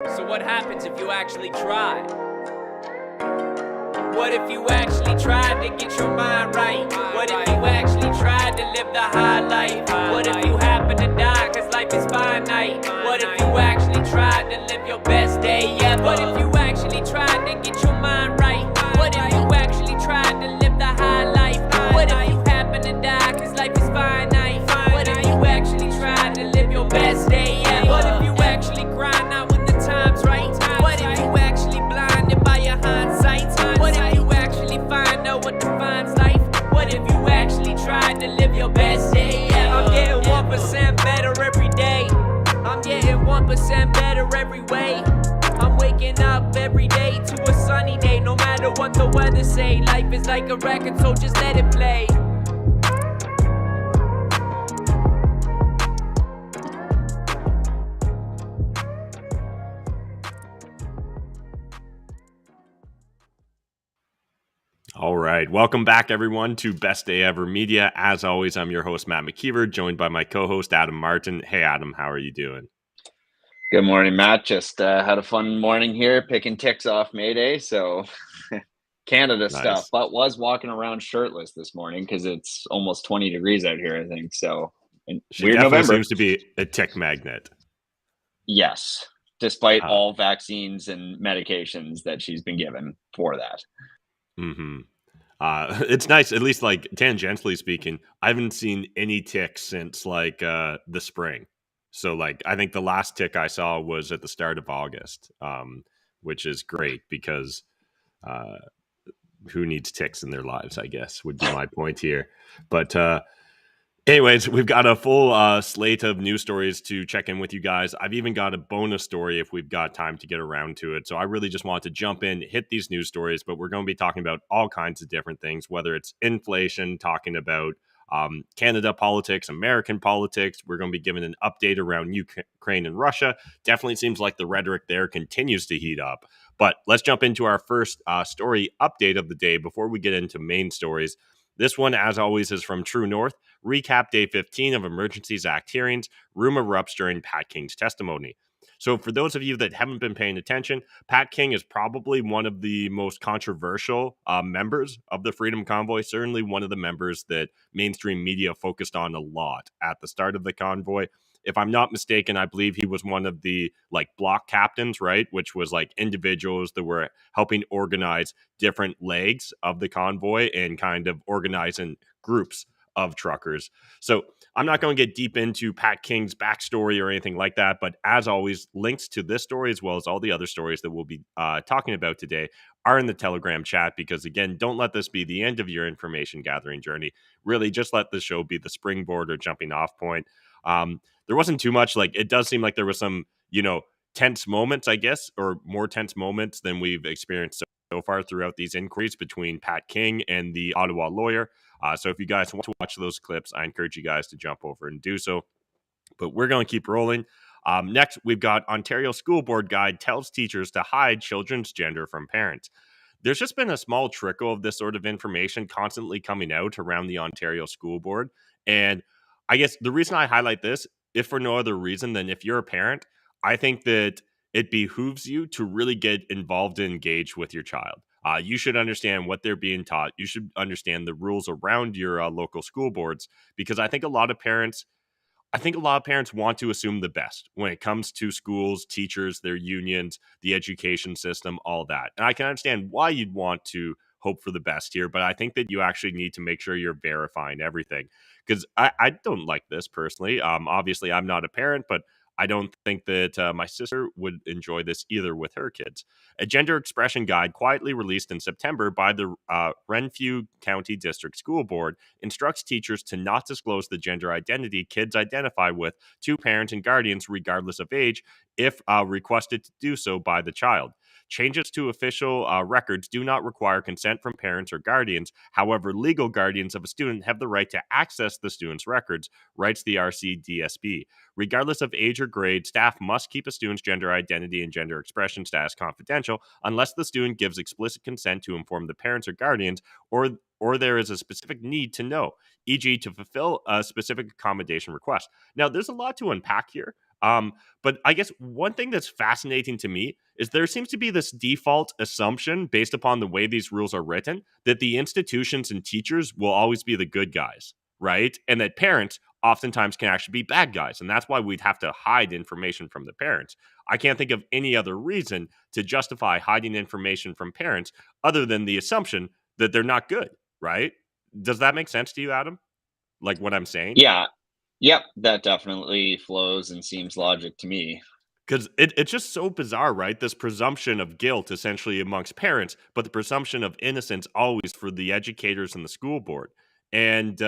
So what happens if you actually try? What if you actually tried to get your mind right? What if you actually tried to live the high life? What if you happen to die cause life is finite? What if you actually tried to live your best day ever? What if you actually tried to get your mind right? What if you actually tried to live the high life? What if you happen to die cause life is finite? What if you actually tried to live your best day ever? What if you actually grind out when the time's right? What if you actually blinded by your hindsight? What if you actually find out what defines life? What if you actually tried to live your best day ever? I'm getting 1% better every day. I'm getting 1% better every way. I'm waking up every day to a sunny day. No matter what the weather say, life is like a record, so just let it play. All right. Welcome back, everyone, to Best Day Ever Media. As always, I'm your host, Matt McKeever, joined by my co-host, Adam Martin. Hey, Adam, how are you doing? Good morning, Matt. Just had a fun morning here, picking ticks off May Day, so Canada stuff. But was walking around shirtless this morning because it's almost 20 degrees out here, I think. So She weird definitely November. seems to be a tick magnet. Yes, despite all vaccines and medications that she's been given for that. Mm-hmm. It's nice, at least like tangentially speaking, I haven't seen any ticks since like the spring. So like I think the last tick I saw was at the start of August, which is great because who needs ticks in their lives, I guess, would be my point here. But anyways, we've got a full slate of news stories to check in with you guys. I've even got a bonus story if we've got time to get around to it. So I really just want to jump in, hit these news stories, but we're going to be talking about all kinds of different things, whether it's inflation, talking about Canada politics, American politics. We're going to be giving an update around Ukraine and Russia. Definitely seems like the rhetoric there continues to heat up. But let's jump into our first story update of the day before we get into main stories. This one, as always, is from True North. Recap day 15 of Emergencies Act hearings. Room erupts during Pat King's testimony. So for those of you that haven't been paying attention, Pat King is probably one of the most controversial members of the Freedom Convoy, certainly one of the members that mainstream media focused on a lot at the start of the convoy. If I'm not mistaken, I believe he was one of the like block captains, right? Which was like individuals that were helping organize different legs of the convoy and kind of organizing groups of truckers. So I'm not going to get deep into Pat King's backstory or anything like that, but as always, links to this story as well as all the other stories that we'll be talking about today are in the Telegram chat because, again, don't let this be the end of your information gathering journey. Really, just let the show be the springboard or jumping off point. There wasn't too much. Like, it does seem like there was some, tense moments, I guess, or more tense moments than we've experienced so far throughout these inquiries between Pat King and the Ottawa lawyer. So if you guys want to watch those clips, I encourage you guys to jump over and do so. But we're going to keep rolling. Next, we've got Ontario School Board Guide tells teachers to hide children's gender from parents. There's just been a small trickle of this sort of information constantly coming out around the Ontario School Board. And I guess the reason I highlight this, if for no other reason than if you're a parent, I think that it behooves you to really get involved and engaged with your child. You should understand what they're being taught. You should understand the rules around your local school boards because I think a lot of parents want to assume the best when it comes to schools, teachers, their unions, the education system, all that. And I can understand why you'd want to hope for the best here, but I think that you actually need to make sure you're verifying everything because I don't like this personally. Obviously, I'm not a parent, but I don't think that my sister would enjoy this either with her kids. A gender expression guide quietly released in September by the Renfrew County District School Board instructs teachers to not disclose the gender identity kids identify with to parents and guardians regardless of age if requested to do so by the child. Changes to official records do not require consent from parents or guardians. However, legal guardians of a student have the right to access the student's records, writes the RCDSB. Regardless of age or grade, staff must keep a student's gender identity and gender expression status confidential unless the student gives explicit consent to inform the parents or guardians or there is a specific need to know, e.g. to fulfill a specific accommodation request. Now, there's a lot to unpack here. But I guess one thing that's fascinating to me is there seems to be this default assumption based upon the way these rules are written that the institutions and teachers will always be the good guys, right? And that parents oftentimes can actually be bad guys. And that's why we'd have to hide information from the parents. I can't think of any other reason to justify hiding information from parents other than the assumption that they're not good, right? Does that make sense to you, Adam? Like what I'm saying? Yeah. Yep. That definitely flows and seems logic to me. Because it's just so bizarre, right? This presumption of guilt essentially amongst parents, but the presumption of innocence always for the educators and the school board. And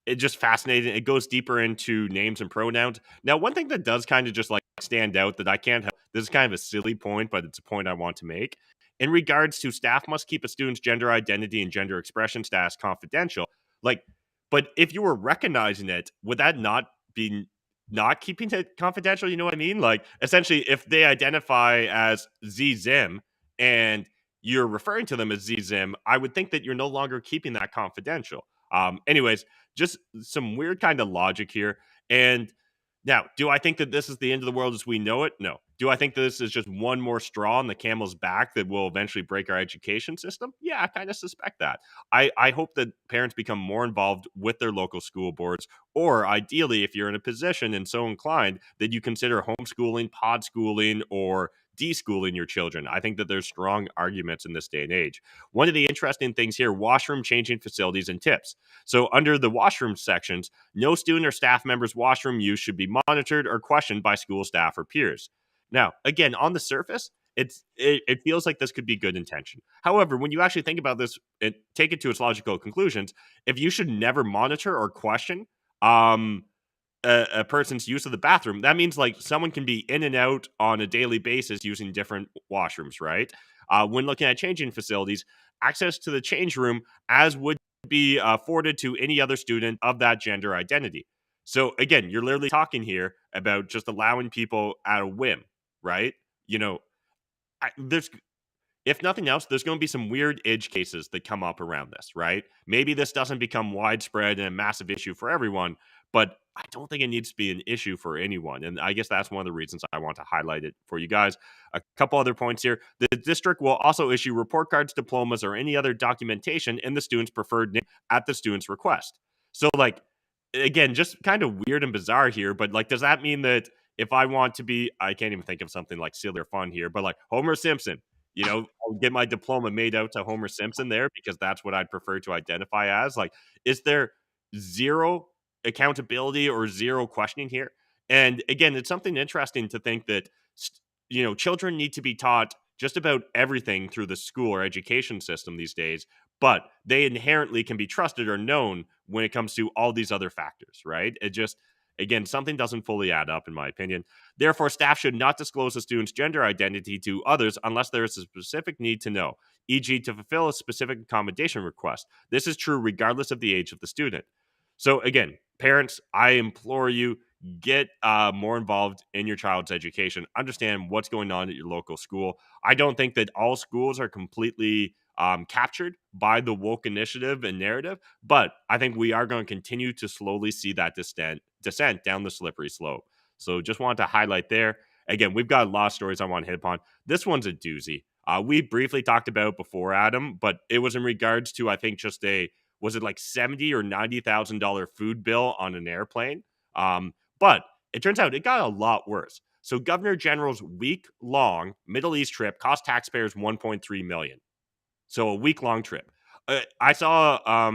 it just fascinating. It goes deeper into names and pronouns. Now, one thing that does kind of just like stand out that I can't help, this is kind of a silly point, but it's a point I want to make. In regards to staff must keep a student's gender identity and gender expression status confidential. Like, but if you were recognizing it, would that not be not keeping it confidential? You know what I mean? Like, essentially, if they identify as ZZim and you're referring to them as ZZim, I would think that you're no longer keeping that confidential. Anyways, just some weird kind of logic here. And now, do I think that this is the end of the world as we know it? No. Do I think that this is just one more straw on the camel's back that will eventually break our education system? Yeah, I kind of suspect that. I hope that parents become more involved with their local school boards, or ideally, if you're in a position and so inclined, that you consider homeschooling, pod schooling, or deschooling your children. I think that there's strong arguments in this day and age. One of the interesting things here, washroom changing facilities and tips. So under the washroom sections, no student or staff member's washroom use should be monitored or questioned by school staff or peers. Now, again, on the surface, it feels like this could be good intention. However, when you actually think about this and take it to its logical conclusions, if you should never monitor or question um, a person's use of the bathroom, that means like someone can be in and out on a daily basis using different washrooms, right? When looking at changing facilities, access to the change room as would be afforded to any other student of that gender identity. So again, you're literally talking here about just allowing people at a whim, right? You know, there's if nothing else, there's going to be some weird edge cases that come up around this, right? Maybe this doesn't become widespread and a massive issue for everyone, but I don't think it needs to be an issue for anyone. And I guess that's one of the reasons I want to highlight it for you guys. A couple other points here. The district will also issue report cards, diplomas, or any other documentation in the student's preferred name at the student's request. So, like, again, just kind of weird and bizarre here, but like, does that mean that if I want to be, I can't even think of something like silly or fun here, but like Homer Simpson, I'll get my diploma made out to Homer Simpson there because that's what I'd prefer to identify as. Like, is there zero accountability or zero questioning here? And again, it's something interesting to think that, children need to be taught just about everything through the school or education system these days, but they inherently can be trusted or known when it comes to all these other factors, right? It just, again, something doesn't fully add up, in my opinion. Therefore, staff should not disclose a student's gender identity to others unless there is a specific need to know, e.g., to fulfill a specific accommodation request. This is true regardless of the age of the student. So, again, parents, I implore you, get more involved in your child's education. Understand what's going on at your local school. I don't think that all schools are completely captured by the woke initiative and narrative, but I think we are going to continue to slowly see that descent down the slippery slope. So just wanted to highlight there. Again, we've got a lot of stories I want to hit upon. This one's a doozy. We briefly talked about before, Adam, but it was in regards to, I think, just was it like $70,000 or $90,000 food bill on an airplane? But it turns out it got a lot worse. So Governor General's week-long Middle East trip cost taxpayers $1.3 million. So a week-long trip. I saw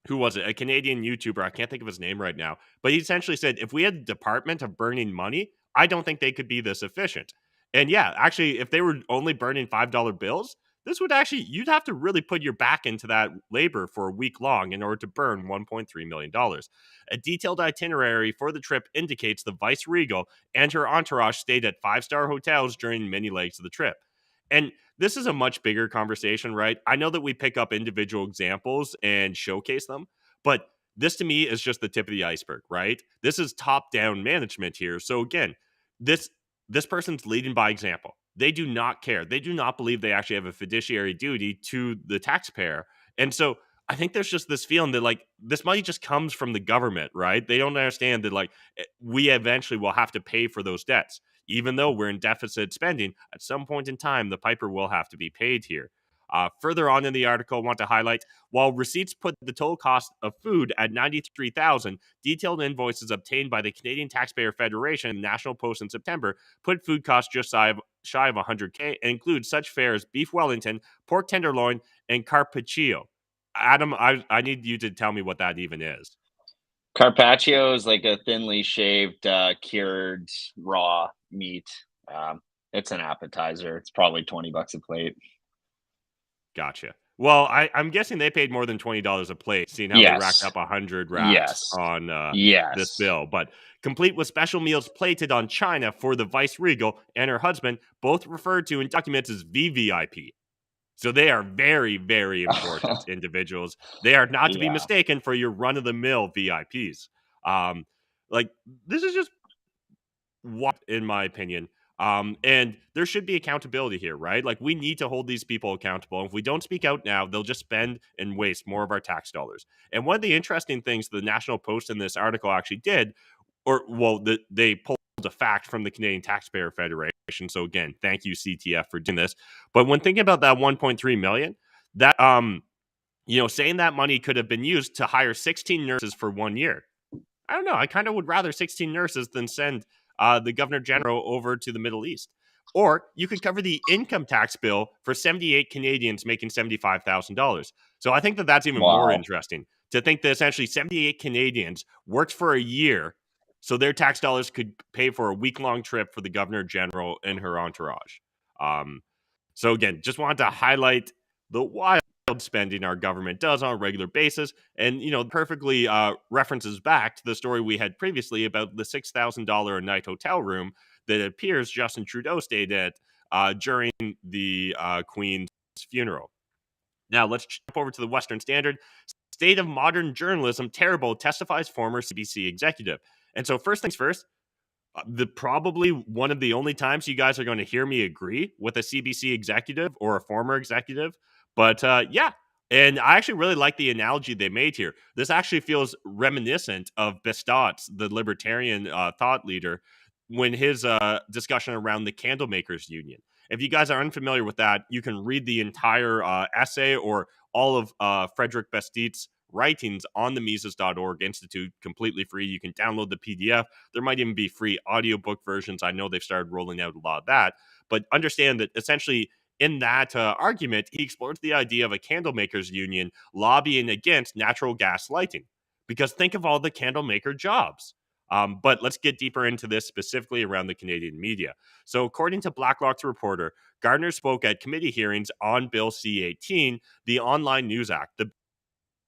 who was it? A Canadian YouTuber. I can't think of his name right now. But he essentially said, if we had a department of burning money, I don't think they could be this efficient. And yeah, actually, if they were only burning $5 bills, this would actually, you'd have to really put your back into that labor for a week long in order to burn $1.3 million. A detailed itinerary for the trip indicates the Vice Regal and her entourage stayed at 5-star hotels during many legs of the trip. And this is a much bigger conversation, right? I know that we pick up individual examples and showcase them, but this to me is just the tip of the iceberg, right? This is top-down management here. So again, this person's leading by example. They do not care. They do not believe they actually have a fiduciary duty to the taxpayer. And so I think there's just this feeling that like this money just comes from the government, right? They don't understand that like we eventually will have to pay for those debts. Even though we're in deficit spending, at some point in time, the piper will have to be paid here. Further on in the article, I want to highlight while receipts put the total cost of food at $93,000, detailed invoices obtained by the Canadian Taxpayer Federation and National Post in September put food costs just shy of $100K and include such fare as beef Wellington, pork tenderloin, and carpaccio. Adam, I need you to tell me what that even is. Carpaccio is like a thinly shaved, cured raw meat. It's an appetizer. It's probably $20 a plate. Gotcha. Well, I'm guessing they paid more than $20 a plate, seeing how they racked up 100 racks on this bill. But complete with special meals plated on China for the vice regal and her husband, both referred to in documents as VVIP. So they are very, very important individuals. They are not to be mistaken for your run-of-the-mill VIPs. Like, this is just what, in my opinion. And there should be accountability here, right? Like, we need to hold these people accountable. And if we don't speak out now, they'll just spend and waste more of our tax dollars. And one of the interesting things the National Post in this article actually did, they pulled a fact from the Canadian Taxpayer Federation. So again, thank you CTF for doing this. But when thinking about that 1.3 million, that saying that money could have been used to hire 16 nurses for 1 year. I don't know. I kind of would rather 16 nurses than send the Governor General over to the Middle East. Or you could cover the income tax bill for 78 Canadians making $75,000. So I think that that's even more interesting to think that essentially 78 Canadians worked for a year so their tax dollars could pay for a week-long trip for the Governor General and her entourage. So again, just wanted to highlight the wild spending our government does on a regular basis, and perfectly references back to the story we had previously about the $6,000 a night hotel room that it appears Justin Trudeau stayed at during the Queen's funeral. Now let's jump over to the Western Standard. State of modern journalism terrible, testifies former CBC executive. And so first things first, probably one of the only times you guys are going to hear me agree with a CBC executive or a former executive. But yeah, and I actually really like the analogy they made here. This actually feels reminiscent of Bestot's, the libertarian thought leader, when his discussion around the Candlemakers Union. If you guys are unfamiliar with that, you can read the entire essay or all of Frederick Bestot's writings on the Mises.org Institute completely free. You can download the PDF. There might even be free audiobook versions. I know they've started rolling out a lot of that. But understand that essentially in that argument, he explores the idea of a candlemakers union lobbying against natural gas lighting. Because think of all the candlemaker jobs. But let's get deeper into this specifically around the Canadian media. So according to Blacklock's reporter, Gardner spoke at committee hearings on Bill C-18, the Online News Act. The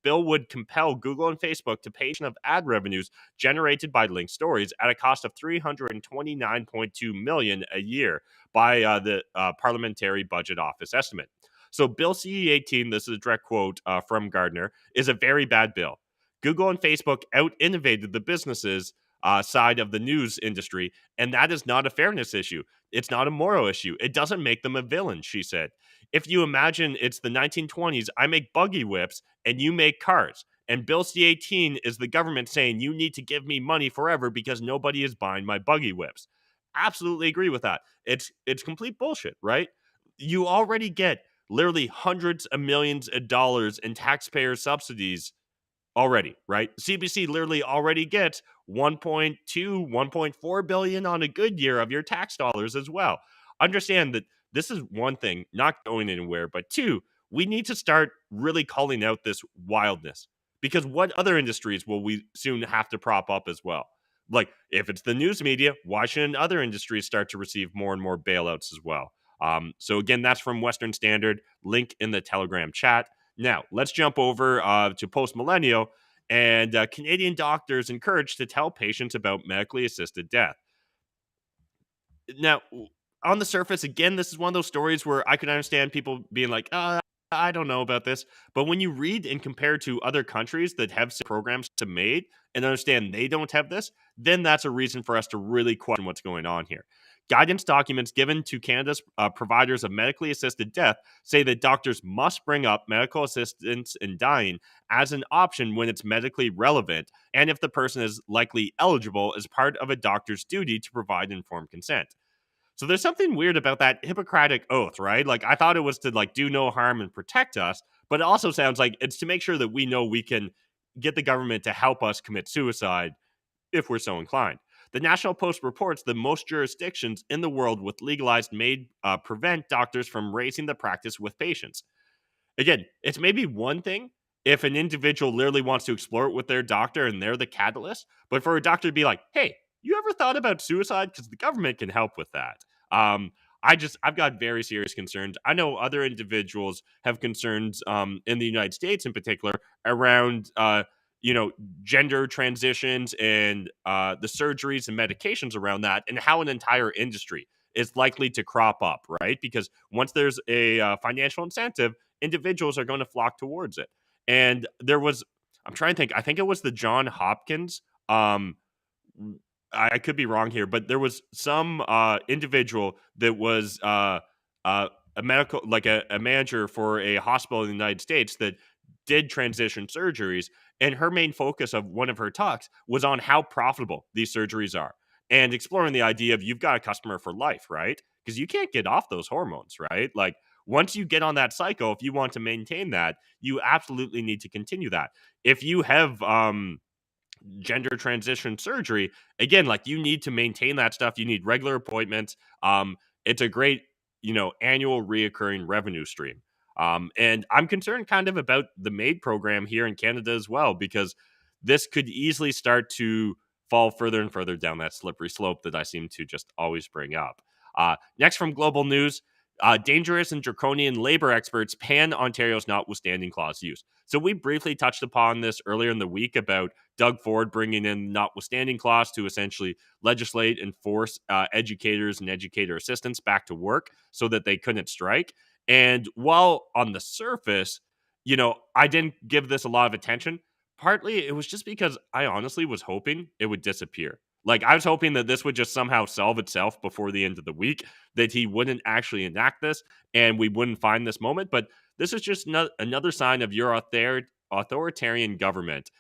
bill would compel Google and Facebook to pay of ad revenues generated by linked stories at a cost of $329.2 million a year by the Parliamentary Budget Office estimate. So Bill C-18, this is a direct quote from Gardner, is a very bad bill. Google and Facebook out-innovated the businesses side of the news industry, and that is not a fairness issue. It's not a moral issue. It doesn't make them a villain, she said. If you imagine it's the 1920s, I make buggy whips and you make cars. And Bill C-18 is the government saying you need to give me money forever because nobody is buying my buggy whips. Absolutely agree with that. It's complete bullshit, right? You already get literally hundreds of millions of dollars in taxpayer subsidies already, right? CBC literally already gets 1.2, 1.4 billion on a good year of your tax dollars as well. Understand that this is one thing, not going anywhere, but two, we need to start really calling out this wildness because what other industries will we soon have to prop up as well? Like if it's the news media, why shouldn't other industries start to receive more and more bailouts as well? So again, that's from Western Standard, link in the Telegram chat. Now, let's jump over to post-millennial, and Canadian doctors encouraged to tell patients about medically assisted death. Now, on the surface, again, this is one of those stories where I can understand people being like, I don't know about this. But when you read and compare to other countries that have programs to made and understand they don't have this, then that's a reason for us to really question what's going on here. Guidance documents given to Canada's providers of medically assisted death say that doctors must bring up medical assistance in dying as an option when it's medically relevant and if the person is likely eligible as part of a doctor's duty to provide informed consent. So there's something weird about that Hippocratic oath, right? Like I thought it was to like do no harm and protect us, but it also sounds like it's to make sure that we know we can get the government to help us commit suicide if we're so inclined. The National Post reports that most jurisdictions in the world with legalized MAID prevent doctors from raising the practice with patients. Again, it's maybe one thing if an individual literally wants to explore it with their doctor and they're the catalyst, but for a doctor to be like, hey, you ever thought about suicide? Because the government can help with that. I've got very serious concerns. I know other individuals have concerns in the United States in particular around, gender transitions and the surgeries and medications around that and how an entire industry is likely to crop up, right? Because once there's a financial incentive, individuals are going to flock towards it. And I'm trying to think, I think it was the John Hopkins. I could be wrong here, but there was some individual that was a medical, like a manager for a hospital in the United States that did transition surgeries. And her main focus of one of her talks was on how profitable these surgeries are and exploring the idea of you've got a customer for life, right? Because you can't get off those hormones, right? Like once you get on that cycle, if you want to maintain that, you absolutely need to continue that. If you have gender transition surgery, again, like you need to maintain that stuff. You need regular appointments. It's a great, annual reoccurring revenue stream. And I'm concerned kind of about the MAID program here in Canada as well, because this could easily start to fall further and further down that slippery slope that I seem to just always bring up. Next from Global News, dangerous and draconian labor experts pan Ontario's notwithstanding clause use. So we briefly touched upon this earlier in the week about Doug Ford bringing in notwithstanding clause to essentially legislate and force educators and educator assistants back to work so that they couldn't strike. And while on the surface, I didn't give this a lot of attention. Partly it was just because I honestly was hoping it would disappear. Like I was hoping that this would just somehow solve itself before the end of the week, that he wouldn't actually enact this and we wouldn't find this moment. But this is just another sign of your authoritarian government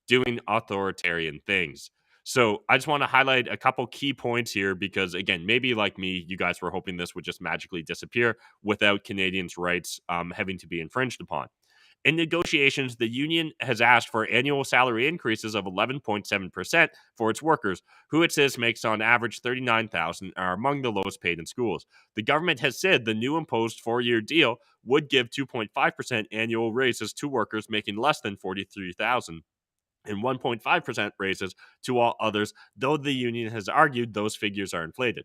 doing authoritarian things. So I just want to highlight a couple key points here because, again, maybe like me, you guys were hoping this would just magically disappear without Canadians' rights having to be infringed upon. In negotiations, the union has asked for annual salary increases of 11.7% for its workers, who it says makes on average $39,000 and are among the lowest paid in schools. The government has said the new imposed 4-year deal would give 2.5% annual raises to workers making less than $43,000 and 1.5% raises to all others, though the union has argued those figures are inflated.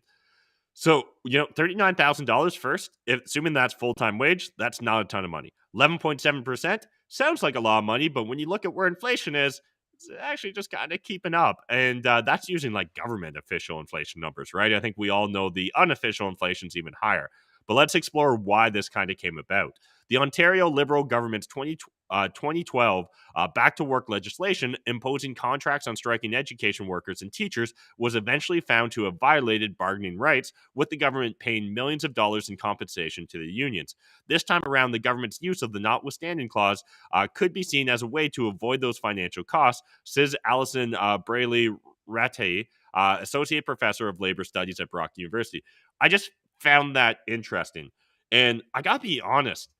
So, $39,000 first, assuming that's full-time wage, that's not a ton of money. 11.7% sounds like a lot of money, but when you look at where inflation is, it's actually just kind of keeping up. And that's using like government official inflation numbers, right? I think we all know the unofficial inflation's even higher. But let's explore why this kind of came about. The Ontario Liberal government's 2012 back to work legislation imposing contracts on striking education workers and teachers was eventually found to have violated bargaining rights, with the government paying millions of dollars in compensation to the unions. This time around, the government's use of the notwithstanding clause could be seen as a way to avoid those financial costs, says Alison Brayley-Rattay, associate professor of labor studies at Brock University. I just found that interesting. And I gotta be honest,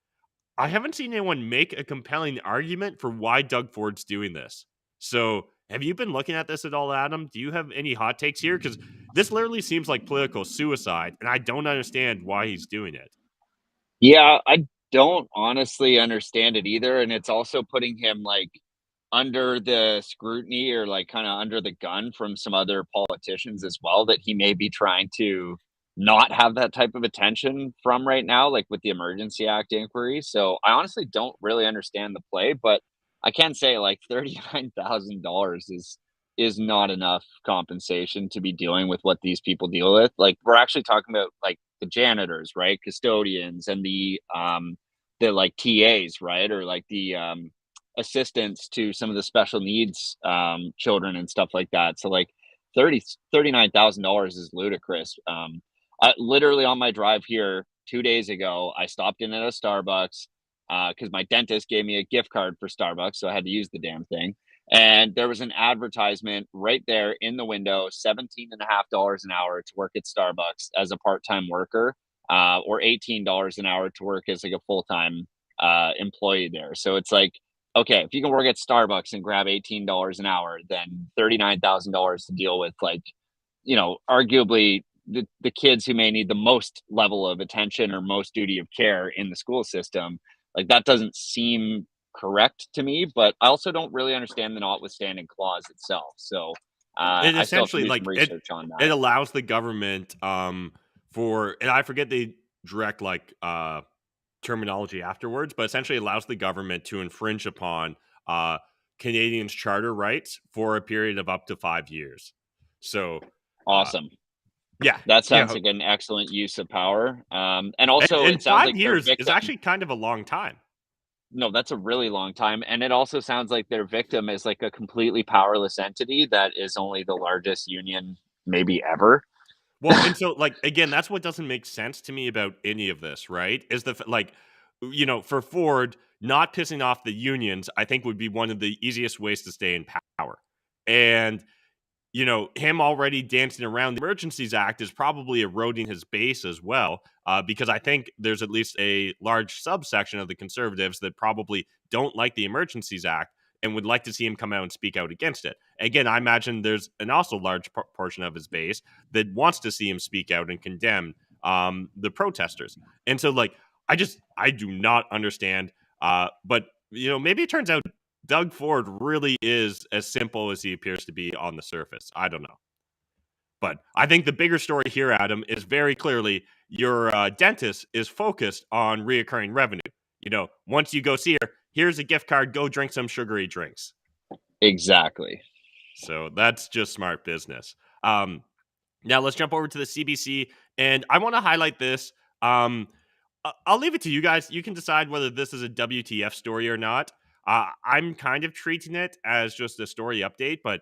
I haven't seen anyone make a compelling argument for why Doug Ford's doing this. So, have you been looking at this at all, Adam? Do you have any hot takes here? Because this literally seems like political suicide, and I don't understand why he's doing it. Yeah, I don't honestly understand it either, and it's also putting him, like, under the scrutiny or, like, kinda under the gun from some other politicians as well that he may be trying to not have that type of attention from right now, like, with the Emergency Act inquiry, so I honestly don't really understand the play, but I can say, like, $39,000 is not enough compensation to be dealing with what these people deal with. Like, we're actually talking about, like, the janitors, right? Custodians and the like TAs, right? Or like the assistants to some of the special needs children and stuff like that. So like $39,000 is ludicrous. Literally on my drive here 2 days ago, I stopped in at a Starbucks because my dentist gave me a gift card for Starbucks, so I had to use the damn thing. And there was an advertisement right there in the window, $17.50 an hour to work at Starbucks as a part-time worker, or $18 an hour to work as like a full-time employee there. So it's like, okay, if you can work at Starbucks and grab $18 an hour, then $39,000 to deal with, like, arguably the kids who may need the most level of attention or most duty of care in the school system. Like, that doesn't seem correct to me, but I also don't really understand the notwithstanding clause itself. So It I still have to essentially do some like research on it that. allows the government for, and I forget the direct like terminology afterwards, but essentially allows the government to infringe upon uh Canadians' charter rights for a period of up to 5 years. So Awesome. yeah, That you sounds know, like an excellent use of power. And also, and it sounds five like their years is victim. actually kind of a long time. No, that's a really long time. And it also sounds like their victim is like a completely powerless entity that is only the largest union maybe ever. Well, and so, like, again, that's what doesn't make sense to me about any of this, right? Is like, for Ford, not pissing off the unions, I think would be one of the easiest ways to stay in power. And, him already dancing around the Emergencies Act is probably eroding his base as well, because I think there's at least a large subsection of the conservatives that probably don't like the Emergencies Act and would like to see him come out and speak out against it. Again, I imagine there's an also large portion of his base that wants to see him speak out and condemn the protesters. And so, like, I do not understand. But maybe it turns out Doug Ford really is as simple as he appears to be on the surface. I don't know. But I think the bigger story here, Adam, is very clearly your dentist is focused on reoccurring revenue. Once you go see her, here's a gift card, go drink some sugary drinks. Exactly. So that's just smart business. Now let's jump over to the CBC, and I want to highlight this. I'll leave it to you guys. You can decide whether this is a WTF story or not. I'm kind of treating it as just a story update, but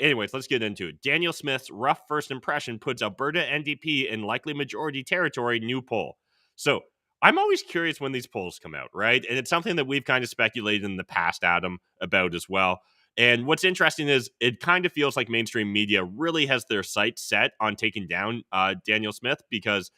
anyways, let's get into it. Daniel Smith's rough first impression puts Alberta NDP in likely majority territory, new poll. So I'm always curious when these polls come out, right? And it's something that we've kind of speculated in the past, Adam, about as well. And what's interesting is it kind of feels like mainstream media really has their sights set on taking down Daniel Smith because,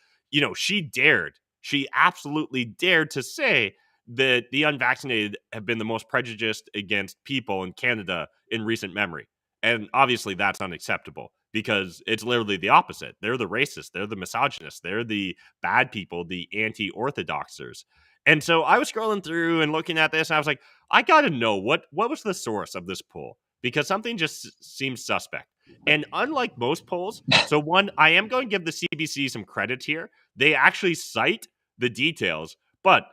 she absolutely dared to say that the unvaccinated have been the most prejudiced against people in Canada in recent memory. And obviously that's unacceptable because it's literally the opposite. They're the racists, they're the misogynists, they're the bad people, the anti-orthodoxers. And so I was scrolling through and looking at this, and I was like, I got to know what was the source of this poll because something just seems suspect. And unlike most polls, so one, I am going to give the CBC some credit here. They actually cite the details, but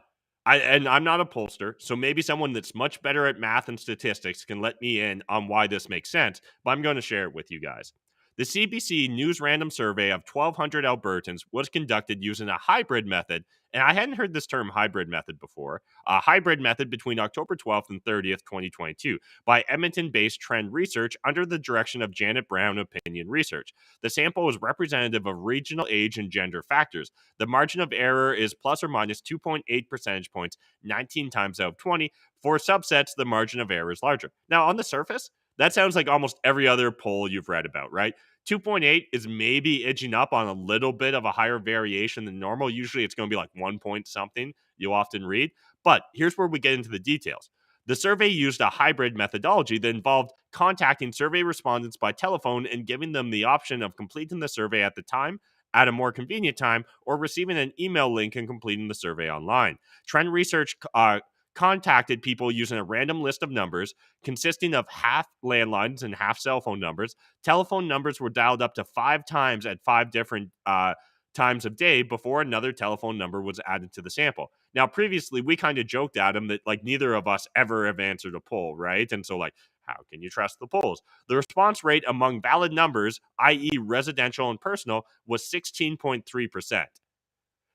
I'm not a pollster, so maybe someone that's much better at math and statistics can let me in on why this makes sense, but I'm going to share it with you guys. The CBC News Random Survey of 1,200 Albertans was conducted using a hybrid method, and I hadn't heard this term hybrid method before, a hybrid method between October 12th and 30th, 2022, by Edmonton-based Trend Research under the direction of Janet Brown Opinion Research. The sample was representative of regional age and gender factors. The margin of error is plus or minus 2.8 percentage points, 19 times out of 20. For subsets, the margin of error is larger. Now, on the surface, that sounds like almost every other poll you've read about, right? 2.8 is maybe edging up on a little bit of a higher variation than normal. Usually it's going to be like 1 point something you often read. But here's where we get into the details. The survey used a hybrid methodology that involved contacting survey respondents by telephone and giving them the option of completing the survey at the time, at a more convenient time, or receiving an email link and completing the survey online. Trend Research contacted people using a random list of numbers consisting of half landlines and half cell phone numbers. Telephone numbers were dialed up to 5 times at 5 different times of day before another telephone number was added to the sample. Now, previously, we kind of joked at him that like neither of us ever have answered a poll, right? And so like, how can you trust the polls? The response rate among valid numbers, i.e. residential and personal, was 16.3%.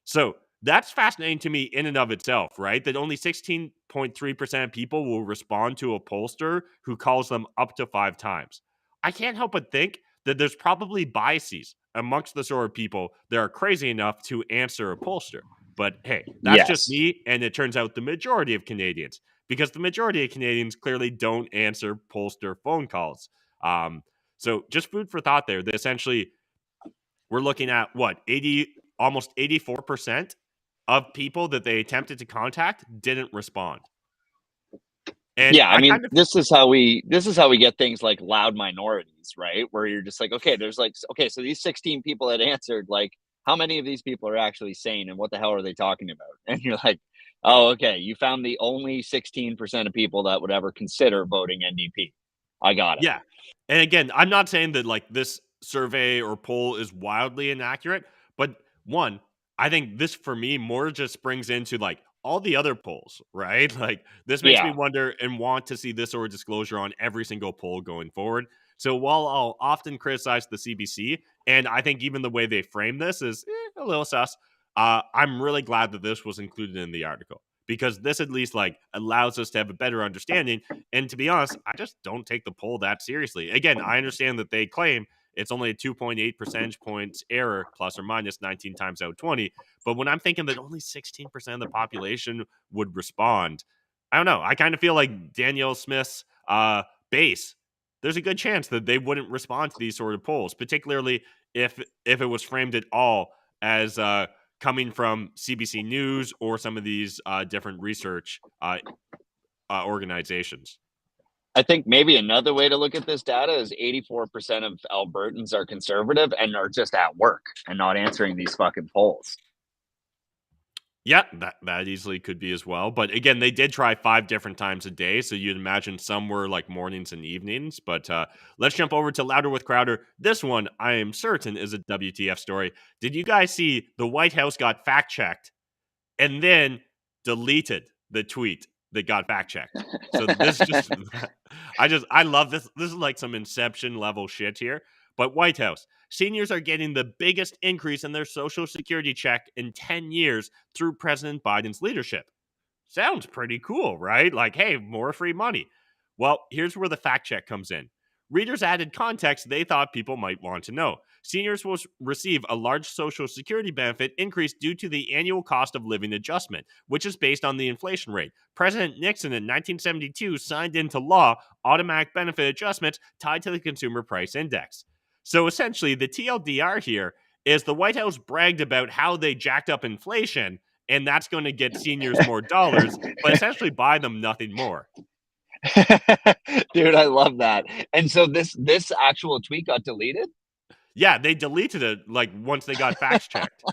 So that's fascinating to me in and of itself, right? That only 16.3% of people will respond to a pollster who calls them up to 5 times. I can't help but think that there's probably biases amongst the sort of people that are crazy enough to answer a pollster. But hey, that's just me, and it turns out the majority of Canadians, because the majority of Canadians clearly don't answer pollster phone calls. So just food for thought there. That essentially, we're looking at what, almost 84% of people that they attempted to contact didn't respond. And yeah, I mean, this is how we get things like loud minorities, right? Where you're just like, okay, so these 16 people that answered, like, how many of these people are actually sane, and what the hell are they talking about? And you're like, oh, okay, you found the only 16% of people that would ever consider voting NDP. I got it. Yeah. And again, I'm not saying that like this survey or poll is wildly inaccurate, but one, I think this for me more just springs into like all the other polls, right? Like this makes me wonder and want to see this sort of disclosure on every single poll going forward. So while I'll often criticize the CBC, and I think even the way they frame this is a little sus, I'm really glad that this was included in the article, because this at least like allows us to have a better understanding. And to be honest, I just don't take the poll that seriously. Again, I understand that they claim it's only a 2.8 percentage points error, plus or minus 19 times out of 20. But when I'm thinking that only 16% of the population would respond, I don't know. I kind of feel like Danielle Smith's base, there's a good chance that they wouldn't respond to these sort of polls, particularly if it was framed at all as coming from CBC News or some of these different research organizations. I think maybe another way to look at this data is 84% of Albertans are conservative and are just at work and not answering these fucking polls. Yeah, that easily could be as well. But again, they did try 5 different times a day, so you'd imagine some were like mornings and evenings. But let's jump over to Louder with Crowder. This one, I am certain, is a WTF story. Did you guys see the White House got fact-checked and then deleted the tweet that got fact-checked? So this just, I love this. This is like some Inception level shit here. But White House, seniors are getting the biggest increase in their Social Security check in 10 years through President Biden's leadership. Sounds pretty cool, right? Like, hey, more free money. Well, here's where the fact check comes in. Readers added context they thought people might want to know. Seniors will receive a large Social Security benefit increase due to the annual cost of living adjustment, which is based on the inflation rate. President Nixon in 1972 signed into law automatic benefit adjustments tied to the Consumer Price Index. So essentially, the TLDR here is the White House bragged about how they jacked up inflation, and that's going to get seniors more dollars, but essentially buy them nothing more. Dude, I love that. And so this actual tweet got deleted? Yeah, they deleted it like once they got fact checked.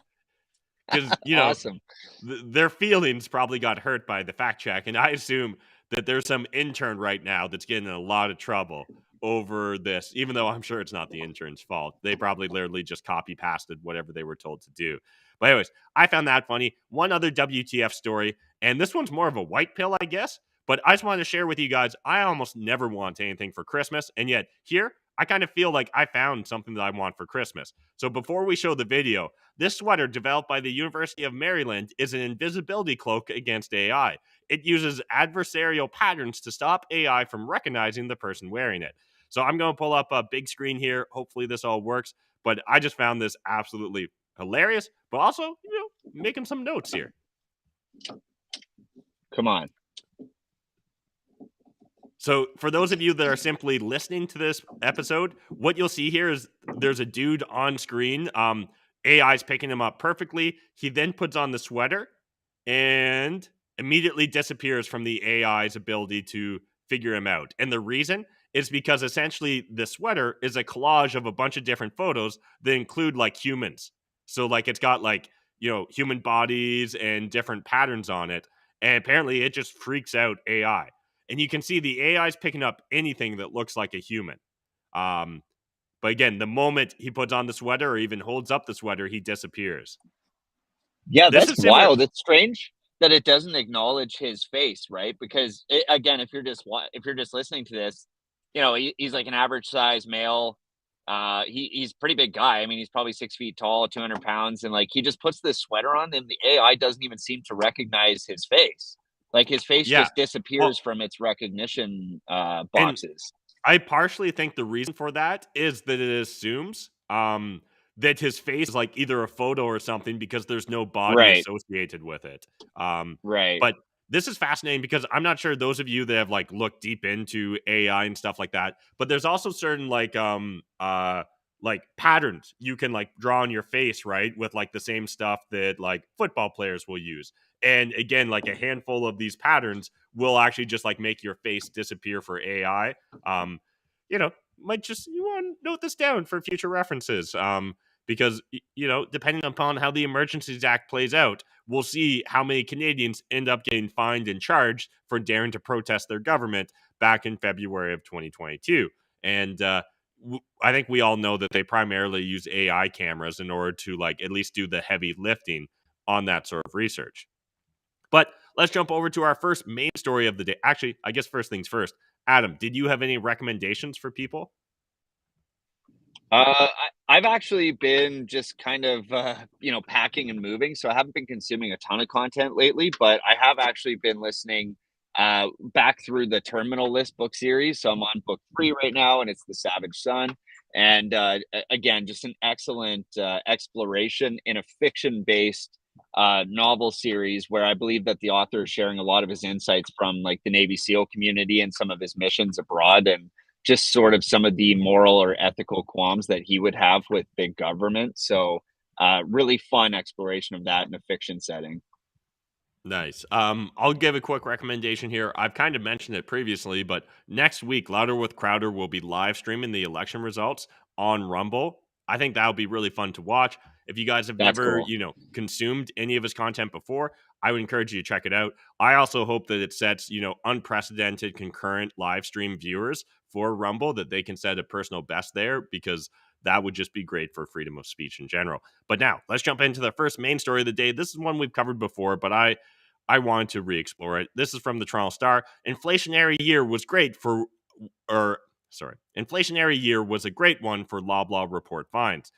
Because, you know, awesome. Their feelings probably got hurt by the fact check. And I assume that there's some intern right now that's getting in a lot of trouble over this, even though I'm sure it's not the intern's fault. They probably literally just copy pasted whatever they were told to do. But anyways, I found that funny. One other WTF story, and this one's more of a white pill, I guess. But I just wanted to share with you guys, I almost never want anything for Christmas. And yet here, I kind of feel like I found something that I want for Christmas. So before we show the video, this sweater developed by the University of Maryland is an invisibility cloak against AI. It uses adversarial patterns to stop AI from recognizing the person wearing it. So I'm going to pull up a big screen here. Hopefully this all works. But I just found this absolutely hilarious, but also, making some notes here. Come on. So for those of you that are simply listening to this episode, what you'll see here is there's a dude on screen. AI's picking him up perfectly. He then puts on the sweater and immediately disappears from the AI's ability to figure him out. And the reason is because essentially the sweater is a collage of a bunch of different photos that include like humans. So like it's got like, human bodies and different patterns on it. And apparently it just freaks out AI. And you can see the AI is picking up anything that looks like a human. But again, the moment he puts on the sweater or even holds up the sweater, he disappears. Yeah, that's wild. It's strange that it doesn't acknowledge his face, right? Because again, if you're just listening to this, he's like an average size male. He's a pretty big guy. I mean, he's probably 6 feet tall, 200 pounds, and like he just puts this sweater on, and the AI doesn't even seem to recognize his face. Like his face just disappears from its recognition boxes. I partially think the reason for that is that it assumes that his face is like either a photo or something because there's no body Right. associated with it. Um, Right. but this is fascinating because I'm not sure those of you that have like looked deep into AI and stuff like that, but there's also certain like patterns you can like draw on your face, right? With like the same stuff that like football players will use. And again, like a handful of these patterns will actually just like make your face disappear for AI. Um, might just you want to note this down for future references. Because depending upon how the Emergencies Act plays out, we'll see how many Canadians end up getting fined and charged for daring to protest their government back in February of 2022. And I think we all know that they primarily use AI cameras in order to like at least do the heavy lifting on that sort of research. But let's jump over to our first main story of the day. Actually, I guess first things first. Adam, did you have any recommendations for people? I've actually been just kind of, packing and moving, so I haven't been consuming a ton of content lately, but I have actually been listening back through the Terminal List book series. So I'm on book 3 right now, and it's The Savage Son. And again, just an excellent exploration in a fiction-based novel series where I believe that the author is sharing a lot of his insights from like the Navy SEAL community and some of his missions abroad. And just sort of some of the moral or ethical qualms that he would have with big government. So, really fun exploration of that in a fiction setting. Nice. I'll give a quick recommendation here. I've kind of mentioned it previously, but next week, Louder with Crowder will be live streaming the election results on Rumble. I think that'll be really fun to watch. If you guys have That's never, cool. consumed any of his content before, I would encourage you to check it out. I also hope that it sets, unprecedented concurrent live stream viewers for Rumble, that they can set a personal best there, because that would just be great for freedom of speech in general. But now let's jump into the first main story of the day. This is one we've covered before, but I wanted to re-explore it. This is from the Toronto Star. Inflationary year was a great one for Loblaw report finds.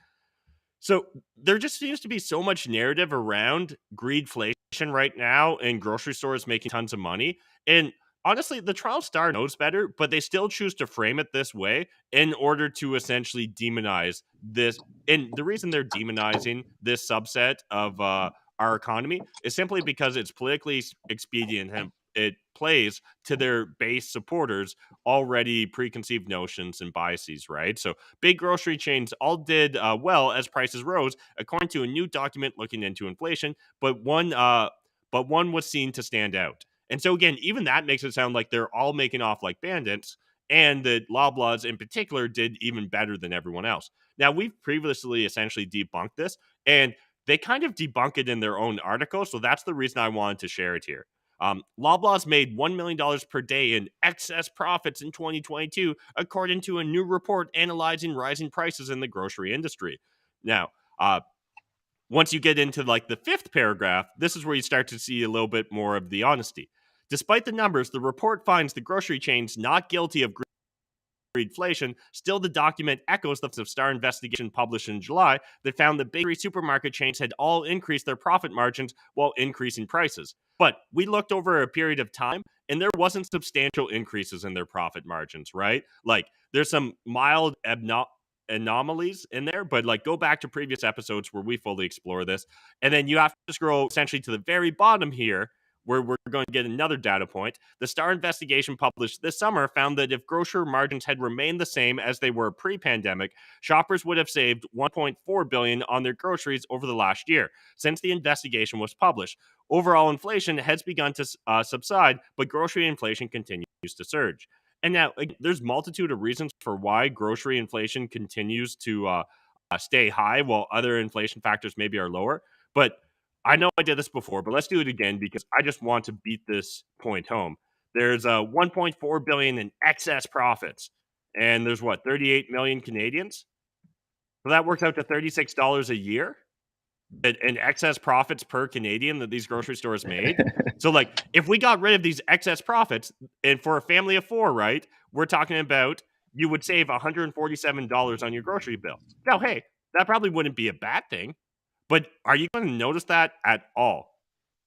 So there just seems to be so much narrative around greedflation right now and grocery stores making tons of money. And honestly, the Toronto Star knows better, but they still choose to frame it this way in order to essentially demonize this. And the reason they're demonizing this subset of our economy is simply because it's politically expedient and it plays to their base supporters already preconceived notions and biases, right? So big grocery chains all did well as prices rose, according to a new document looking into inflation. But one was seen to stand out. And so again, even that makes it sound like they're all making off like bandits, and that Loblaws in particular did even better than everyone else. Now, we've previously essentially debunked this, and they kind of debunk it in their own article. So that's the reason I wanted to share it here. Loblaws made $1 million per day in excess profits in 2022, according to a new report analyzing rising prices in the grocery industry. Now, once you get into like the fifth paragraph, this is where you start to see a little bit more of the honesty. Despite the numbers, the report finds the grocery chains not guilty of greedflation. Still, the document echoes the Star investigation published in July that found the bakery supermarket chains had all increased their profit margins while increasing prices. But we looked over a period of time, and there wasn't substantial increases in their profit margins, right? Like, there's some mild anomalies in there, but like go back to previous episodes where we fully explore this. And then you have to scroll essentially to the very bottom here, where we're going to get another data point. The Star investigation published this summer found that if grocery margins had remained the same as they were pre-pandemic, shoppers would have saved $1.4 billion on their groceries over the last year. Since the investigation was published, overall inflation has begun to subside, but grocery inflation continues to surge. And now there's multitude of reasons for why grocery inflation continues to stay high while other inflation factors maybe are lower. But I know I did this before, but let's do it again because I just want to beat this point home. There's 1.4 billion in excess profits, and there's 38 million Canadians. So that works out to $36 a year in excess profits per Canadian that these grocery stores made. So, like, if we got rid of these excess profits, and for a family of 4, right, we're talking about you would save $147 on your grocery bill. Now, hey, that probably wouldn't be a bad thing, but are you going to notice that at all?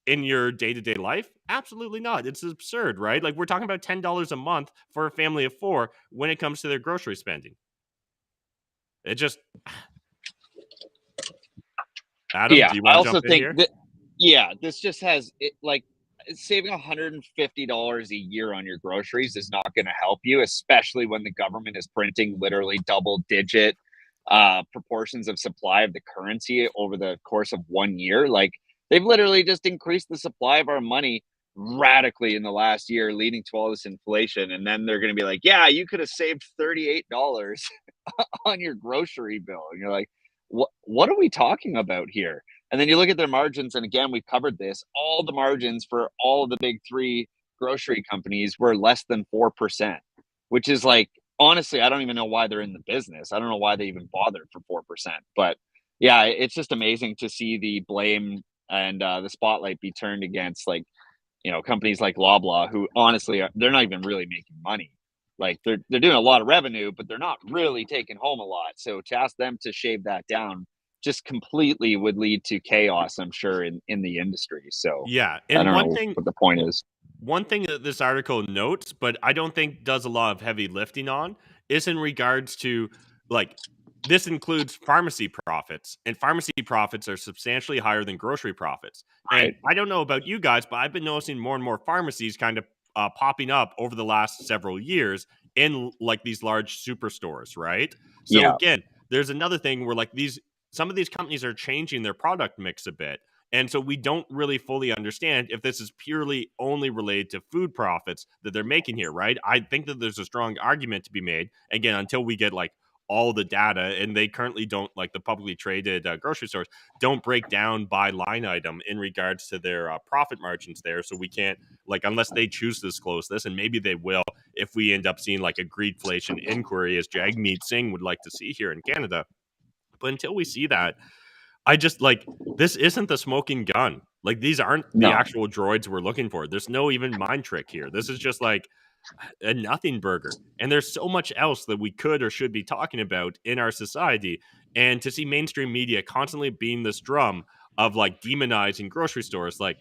in your day-to-day life? Absolutely not. It's absurd, right? Like, we're talking about $10 a month for a family of 4 when it comes to their grocery spending. It just... Adam, do you want to jump in here? This just has it, like, saving $150 a year on your groceries is not going to help you, especially when the government is printing literally double-digit proportions of supply of the currency over the course of 1 year. Like, they've literally just increased the supply of our money radically in the last year, leading to all this inflation. And then they're going to be like, yeah, you could have saved $38 on your grocery bill. And you're like, what are we talking about here? And then you look at their margins, and again, we've covered this. All the margins for all of the big 3 grocery companies were less than 4%, which is like, honestly, I don't even know why they're in the business. I don't know why they even bothered for 4%. But yeah, it's just amazing to see the blame and the spotlight be turned against, like, companies like Loblaw, who honestly they're not even really making money. Like, they're doing a lot of revenue, but they're not really taking home a lot. So to ask them to shave that down just completely would lead to chaos, I'm sure, in the industry. So yeah, and I don't know what the point is. One thing that this article notes, but I don't think does a lot of heavy lifting on, is in regards to, like, this includes pharmacy profits, and pharmacy profits are substantially higher than grocery profits. Right. And I don't know about you guys, but I've been noticing more and more pharmacies kind of popping up over the last several years in, like, these large superstores, right? So again, there's another thing where, like, some of these companies are changing their product mix a bit. And so we don't really fully understand if this is purely only related to food profits that they're making here, right? I think that there's a strong argument to be made, again, until we get, like, all the data, and they currently don't, like, the publicly traded grocery stores don't break down by line item in regards to their profit margins there. So we can't, like, unless they choose to disclose this, and maybe they will if we end up seeing, like, a greedflation inquiry, as Jagmeet Singh would like to see here in Canada. But until we see that, I just, like, this isn't the smoking gun. Like, these aren't the actual droids we're looking for. There's no even mind trick here. This is just like a nothing burger. And there's so much else that we could or should be talking about in our society. And to see mainstream media constantly being this drum of, like, demonizing grocery stores, like,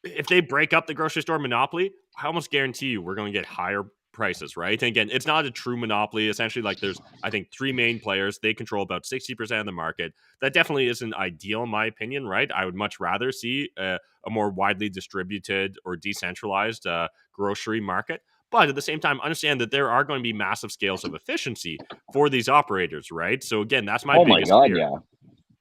if they break up the grocery store monopoly, I almost guarantee you we're going to get higher prices, right? And again, it's not a true monopoly. Essentially, like, there's, I think, 3 main players. They control about 60% of the market. That definitely isn't ideal, in my opinion, right? I would much rather see a more widely distributed or decentralized grocery market. But at the same time, understand that there are going to be massive scales of efficiency for these operators, right? So again, that's my biggest fear.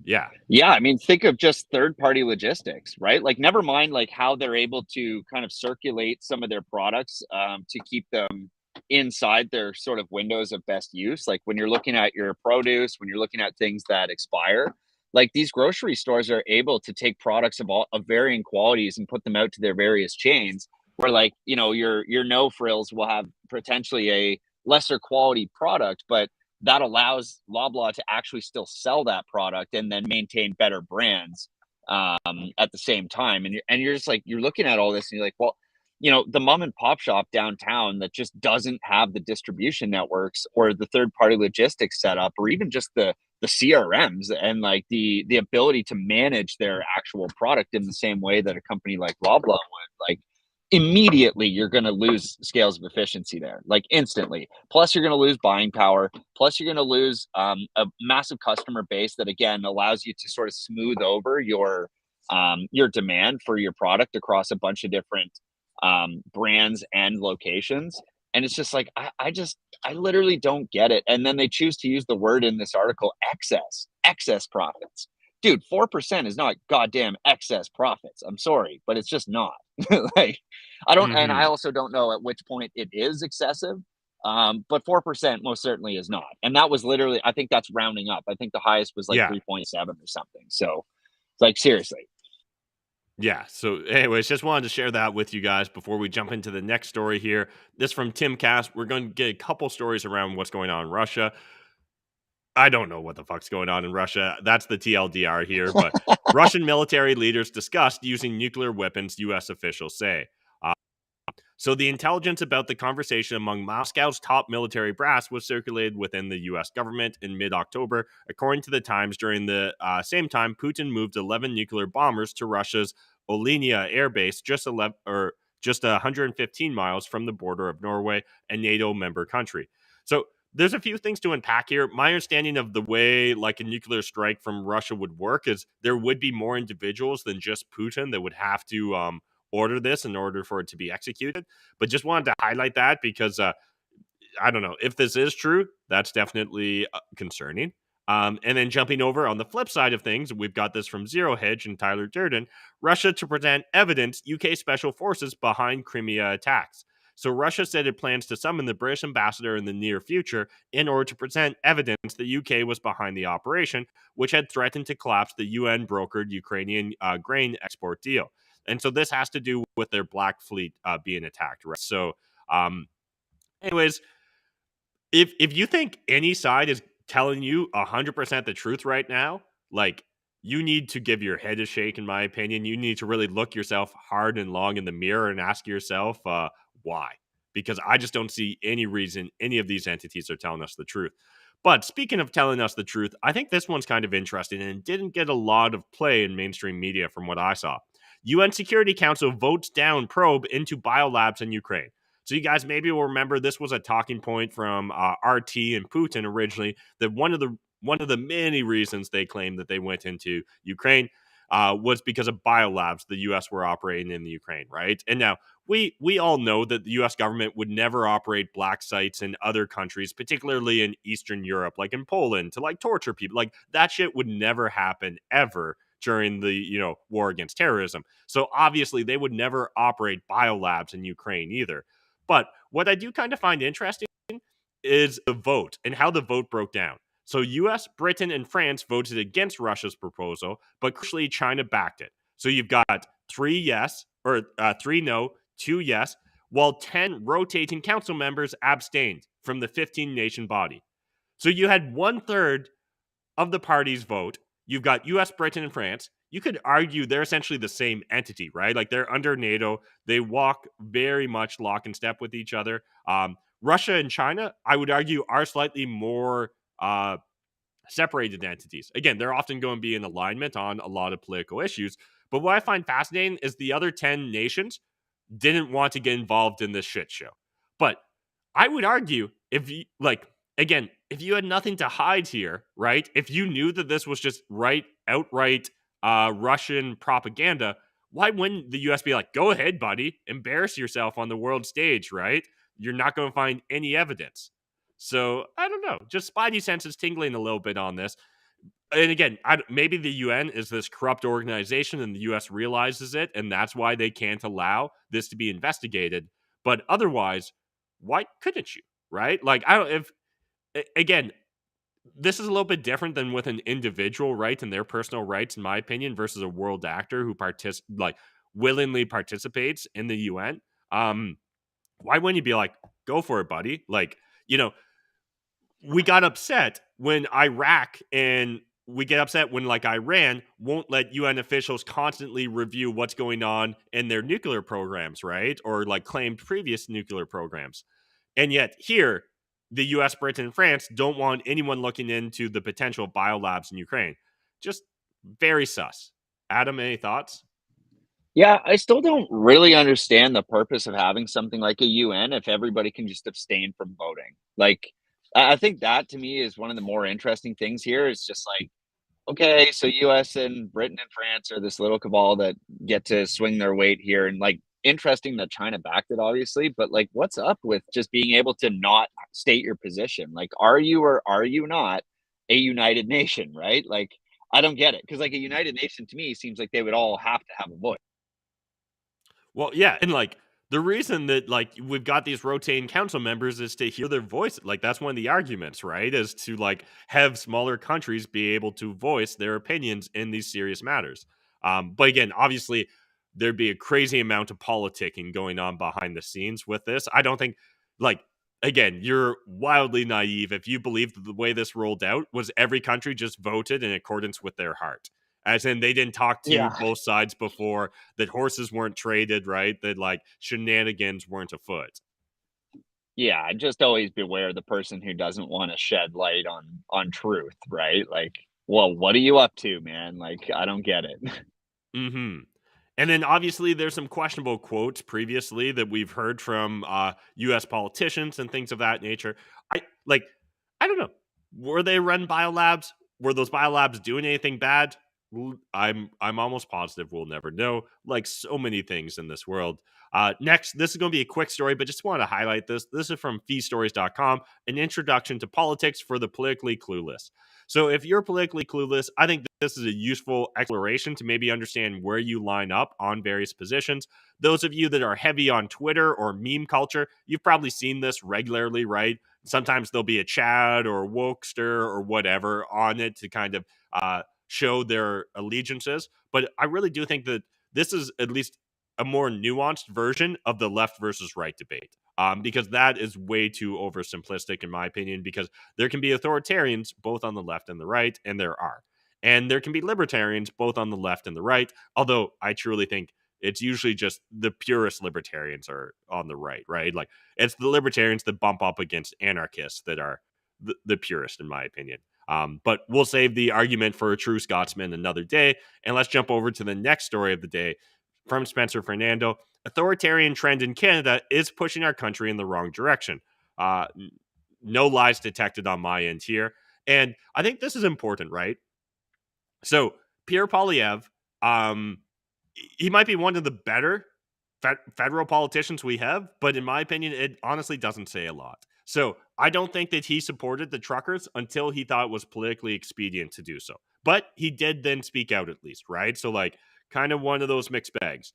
Yeah. I mean, think of just third-party logistics, right? Like, never mind, like, how they're able to kind of circulate some of their products to keep them inside their sort of windows of best use. Like, when you're looking at your produce, when you're looking at things that expire, like, these grocery stores are able to take products of varying qualities and put them out to their various chains, where, like, your no frills will have potentially a lesser quality product, but that allows Loblaw to actually still sell that product and then maintain better brands at the same time. And you're just like, you're looking at all this and you're like, well, the mom and pop shop downtown that just doesn't have the distribution networks or the third party logistics setup, or even just the CRMs and, like, the ability to manage their actual product in the same way that a company like Loblaw would, like, immediately you're going to lose scales of efficiency there, like, instantly. Plus you're going to lose buying power. Plus you're going to lose a massive customer base that, again, allows you to sort of smooth over your demand for your product across a bunch of different brands and locations. And it's just like, I literally don't get it. And then they choose to use the word in this article, excess profits. Dude, 4% is not goddamn excess profits. I'm sorry, but it's just not. Like, I don't, and I also don't know at which point it is excessive. But 4% most certainly is not. And that was literally, I think that's rounding up. I think the highest was like 3.7 or something. So, like, seriously. Yeah. So anyways, just wanted to share that with you guys before we jump into the next story here. This from Tim Cass. We're going to get a couple stories around what's going on in Russia. I don't know what the fuck's going on in Russia. That's the TLDR here. But Russian military leaders discussed using nuclear weapons, U.S. officials say. So the intelligence about the conversation among Moscow's top military brass was circulated within the U.S. government in mid-October. According to the Times, during the same time, Putin moved 11 nuclear bombers to Russia's Olenia air base, just 115 miles from the border of Norway, a NATO member country. So there's a few things to unpack here. My understanding of the way like a nuclear strike from Russia would work is there would be more individuals than just Putin that would have to order this in order for it to be executed. But just wanted to highlight that because I don't know if this is true. That's definitely concerning. And then jumping over on the flip side of things, we've got this from Zero Hedge and Tyler Durden. Russia to present evidence UK special forces behind Crimea attacks. So Russia said it plans to summon the British ambassador in the near future in order to present evidence the UK was behind the operation, which had threatened to collapse the UN-brokered Ukrainian grain export deal. And so this has to do with their Black Fleet being attacked, right? So, anyways, if you think any side is telling you 100% the truth right now, like, you need to give your head a shake, in my opinion. You need to really look yourself hard and long in the mirror and ask yourself why. Because I just don't see any reason any of these entities are telling us the truth. But speaking of telling us the truth, I think this one's kind of interesting and didn't get a lot of play in mainstream media from what I saw. UN Security Council votes down probe into biolabs in Ukraine. So you guys maybe will remember this was a talking point from RT and Putin originally, that one of the many reasons they claimed that they went into Ukraine was because of biolabs the U.S. were operating in the Ukraine, right? And now we all know that the U.S. government would never operate black sites in other countries, particularly in Eastern Europe, like in Poland, to like torture people. Like that shit would never happen ever during the war against terrorism. So obviously they would never operate biolabs in Ukraine either. But what I do kind of find interesting is the vote and how the vote broke down. So US, Britain, and France voted against Russia's proposal, but crucially China backed it. So you've got 3 yes, or 3 no, 2 yes, while 10 rotating council members abstained from the 15-nation body. So you had 1/3 of the parties vote. You've got US, Britain, and France. You could argue they're essentially the same entity, right? Like they're under NATO. They walk very much lock and step with each other. Russia and China, I would argue, are slightly more separated entities. Again, they're often going to be in alignment on a lot of political issues. But what I find fascinating is the other 10 nations didn't want to get involved in this shit show. But I would argue if you, again, if you had nothing to hide here, right? If you knew that this was just outright Russian propaganda, why wouldn't the US be like, go ahead, buddy, embarrass yourself on the world stage, right? You're not going to find any evidence. So I don't know, just spidey senses tingling a little bit on this. And again, maybe the UN is this corrupt organization and the US realizes it, and that's why they can't allow this to be investigated. But otherwise, why couldn't you, right? Like, I don't, again, this is a little bit different than with an individual right and their personal rights, in my opinion, versus a world actor who willingly participates in the UN. Why wouldn't you be like, go for it, buddy? Like, we got upset when Iraq and we get upset when Iran won't let UN officials constantly review what's going on in their nuclear programs, right? Or claimed previous nuclear programs. And yet here, the US, Britain, and France don't want anyone looking into the potential biolabs in Ukraine. Just very sus. Adam, any thoughts? Yeah, I still don't really understand the purpose of having something like a UN if everybody can just abstain from voting. I think that to me is one of the more interesting things here. Is just okay, so US and Britain and France are this little cabal that get to swing their weight here. And interesting that China backed it, obviously, but what's up with just being able to not state your position? Are you or are you not a united nation, right? I don't get it. Because a united nation to me seems like they would all have to have a voice. Well, yeah, and the reason that we've got these rotating council members is to hear their voice. That's one of the arguments, right? Is to have smaller countries be able to voice their opinions in these serious matters. But again, obviously, there'd be a crazy amount of politicking going on behind the scenes with this. I don't think, again, you're wildly naive if you believe that the way this rolled out was every country just voted in accordance with their heart. as in they didn't talk to Yeah. both sides before, that horses weren't traded, right? That like shenanigans weren't afoot. Yeah, just always beware the person who doesn't want to shed light on truth, right? Like, well, what are you up to, man? Like, I don't get it. Hmm. And then obviously there's some questionable quotes previously that we've heard from U.S. politicians and things of that nature. I like, I don't know. Were they run biolabs? Were those biolabs doing anything bad? I'm almost positive we'll never know. Like so many things in this world. Next, this is going to be a quick story, but just want to highlight this. This is from feestories.com, an introduction to politics for the politically clueless. So if you're politically clueless, I think this is a useful exploration to maybe understand where you line up on various positions. Those of you that are heavy on Twitter or meme culture, you've probably seen this regularly, right? Sometimes there'll be a Chad or a Wokester or whatever on it to kind of show their allegiances. But I really do think that this is at least a more nuanced version of the left versus right debate. Because that is way too oversimplistic, in my opinion, because there can be authoritarians both on the left and the right, and there are. And there can be libertarians both on the left and the right, although I truly think it's usually just the purest libertarians are on the right, right? Like, it's the libertarians that bump up against anarchists that are the purest, in my opinion. But we'll save the argument for a true Scotsman another day, and let's jump over to the next story of the day from Spencer Fernando. Authoritarian trend in Canada is pushing our country in the wrong direction. Uh, no lies detected on my end here. And I think this is important, right? So Pierre Poilievre, um, he might be one of the better federal politicians we have, but in my opinion, it honestly doesn't say a lot. So I don't think that he supported the truckers until he thought it was politically expedient to do so. But he did then speak out at least, right? So like kind of one of those mixed bags.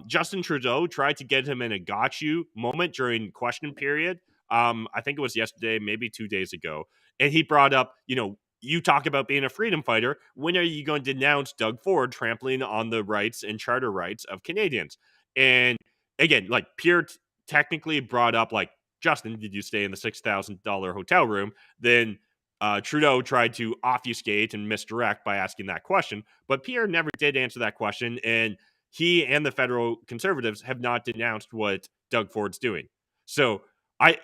Justin Trudeau tried to get him in a got you moment during question period. I think it was yesterday, maybe 2 days ago. And he brought up, you talk about being a freedom fighter. When are you going to denounce Doug Ford trampling on the rights and charter rights of Canadians? And again, like Pierre technically brought up, like, Justin, did you stay in the $6,000 hotel room? Then Trudeau tried to obfuscate and misdirect by asking that question, but Pierre never did answer that question, and he and the federal Conservatives have not denounced what Doug Ford's doing. So I,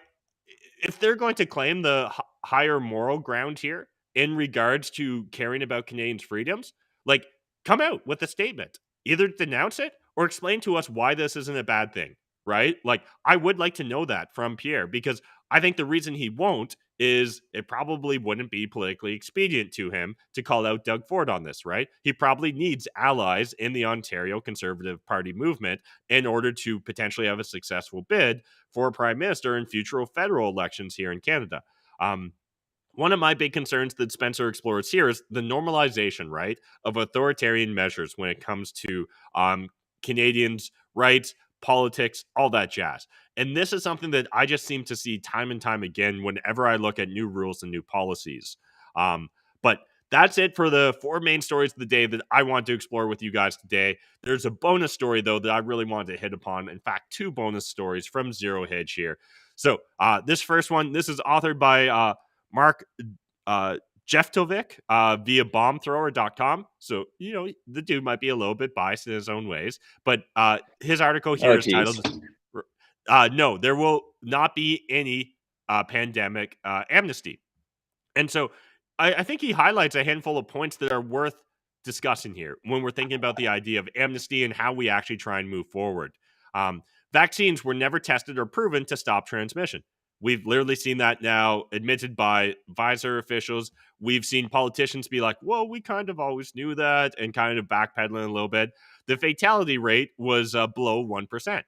if they're going to claim the higher moral ground here in regards to caring about Canadians' freedoms, like, come out with a statement. Either denounce it or explain to us why this isn't a bad thing, right? Like, I would like to know that from Pierre, because I think the reason he won't is it probably wouldn't be politically expedient to him to call out Doug Ford on this, right? He probably needs allies in the Ontario Conservative Party movement in order to potentially have a successful bid for a prime minister in future federal elections here in Canada. One of my big concerns that Spencer explores here is the normalization, right, of authoritarian measures when it comes to Canadians' rights, politics, all that jazz. And this is something that I just seem to see time and time again whenever I look at new rules and new policies. But that's it for the 4 main stories of the day that I want to explore with you guys today. There's a bonus story, though, that I really wanted to hit upon. In fact, 2 bonus stories from Zero Hedge here. So this first one, this is authored by Mark Jeftovic via bombthrower.com. So, the dude might be a little bit biased in his own ways, but his article here is titled, No, there will not be any pandemic amnesty. And so I think he highlights a handful of points that are worth discussing here when we're thinking about the idea of amnesty and how we actually try and move forward. Vaccines were never tested or proven to stop transmission. We've literally seen that now admitted by Pfizer officials. We've seen politicians be like, well, we kind of always knew that, and kind of backpedaling a little bit. The fatality rate was below 1%.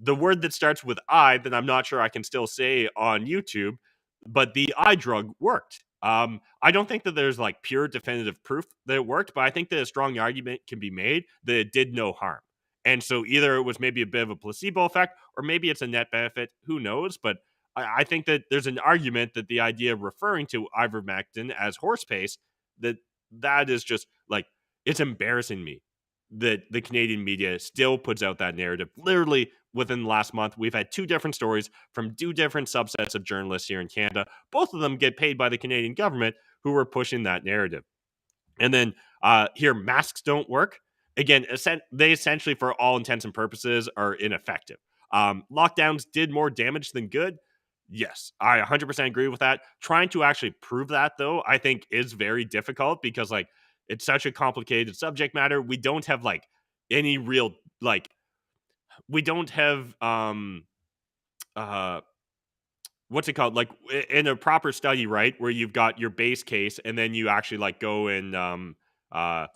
The word that starts with I that I'm not sure I can still say on YouTube, but the eye drug worked. I don't think that there's like pure definitive proof that it worked, but I think that a strong argument can be made that it did no harm. And so either it was maybe a bit of a placebo effect, or maybe it's a net benefit. Who knows? But I think that there's an argument that the idea of referring to ivermectin as horse paste, that is just like, it's embarrassing me that the Canadian media still puts out that narrative. Literally within the last month, we've had 2 different stories from 2 different subsets of journalists here in Canada. Both of them get paid by the Canadian government who were pushing that narrative. And then Here, masks don't work. Again, they essentially, for all intents and purposes, are ineffective. Lockdowns did more damage than good. Yes, I 100% agree with that. Trying to actually prove that, though, I think is very difficult because, like, it's such a complicated subject matter. We don't have, like, any real, like, we don't have, uh, what's it called? Like, in a proper study, right? Where you've got your base case and then you actually, like, go and, uh,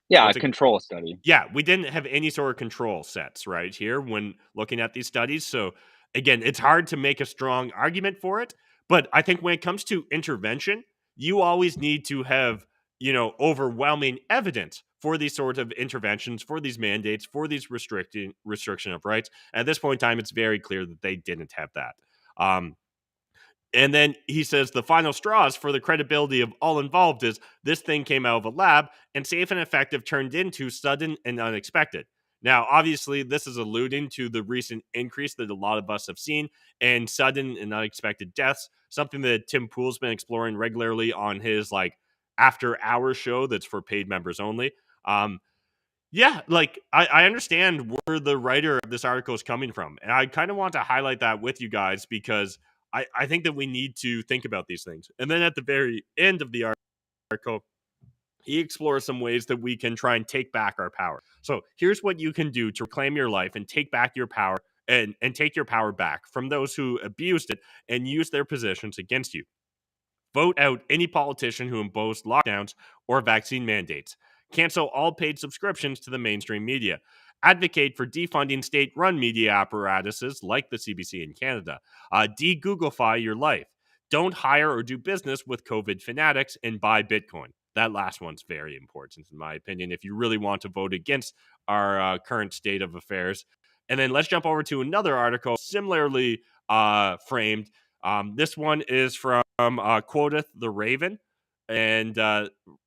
Yeah, a what's it control study. yeah, we didn't have any sort of control sets right here when looking at these studies. So again, it's hard to make a strong argument for it. But I think when it comes to intervention, you always need to have, overwhelming evidence for these sorts of interventions, for these mandates, for these restriction of rights. At this point in time, it's very clear that they didn't have that. Um, and then he says the final straws for the credibility of all involved is this thing came out of a lab and safe and effective turned into sudden and unexpected. Now, obviously, this is alluding to the recent increase that a lot of us have seen and sudden and unexpected deaths, something that Tim Pool's been exploring regularly on his like after hours show that's for paid members only. Yeah, like I understand where the writer of this article is coming from. And I kind of want to highlight that with you guys because I think that we need to think about these things. And then at the very end of the article, he explores some ways that we can try and take back our power. So here's what you can do to reclaim your life and take back your power and take your power back from those who abused it and use their positions against you. Vote out any politician who imposed lockdowns or vaccine mandates. Cancel all paid subscriptions to the mainstream media. Advocate for defunding state run media apparatuses like the CBC in Canada. De-Googlify your life. Don't hire or do business with COVID fanatics and buy Bitcoin. That last one's very important, in my opinion, if you really want to vote against our current state of affairs. And then let's jump over to another article similarly framed. This one is from Quoteth the Raven and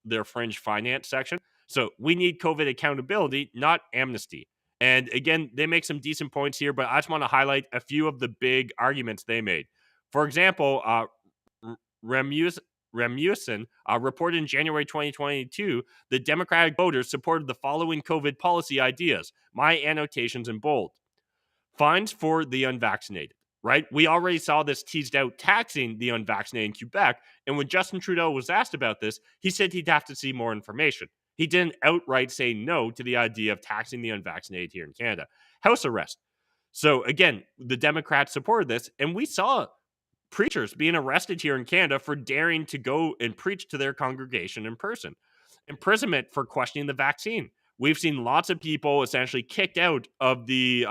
their fringe finance section. So we need COVID accountability, not amnesty. And again, they make some decent points here, but I just want to highlight a few of the big arguments they made. For example, Remuson reported in January 2022 that Democratic voters supported the following COVID policy ideas. My annotations in bold. Fines for the unvaccinated, right? We already saw this teased out taxing the unvaccinated in Quebec. And when Justin Trudeau was asked about this, he said he'd have to see more information. He didn't outright say no to the idea of taxing the unvaccinated here in Canada. House arrest. So again, the Democrats supported this, and we saw preachers being arrested here in Canada for daring to go and preach to their congregation in person. Imprisonment for questioning the vaccine. We've seen lots of people essentially kicked out of the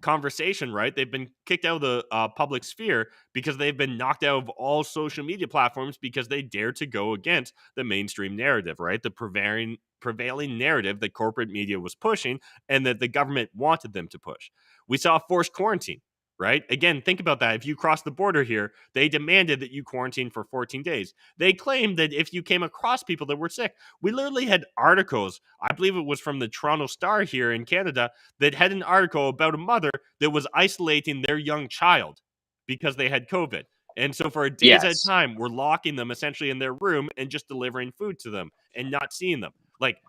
conversation, right? They've been kicked out of the public sphere because they've been knocked out of all social media platforms because they dare to go against the mainstream narrative, right? The prevailing narrative that corporate media was pushing and that the government wanted them to push. We saw forced quarantine, right? Again, think about that. If you cross the border here, they demanded that you quarantine for 14 days. They claimed that if you came across people that were sick, we literally had articles, I believe it was from the Toronto Star here in Canada, that had an article about a mother that was isolating their young child because they had COVID. And so for days at a time, we're locking them essentially in their room and just delivering food to them and not seeing them. Like,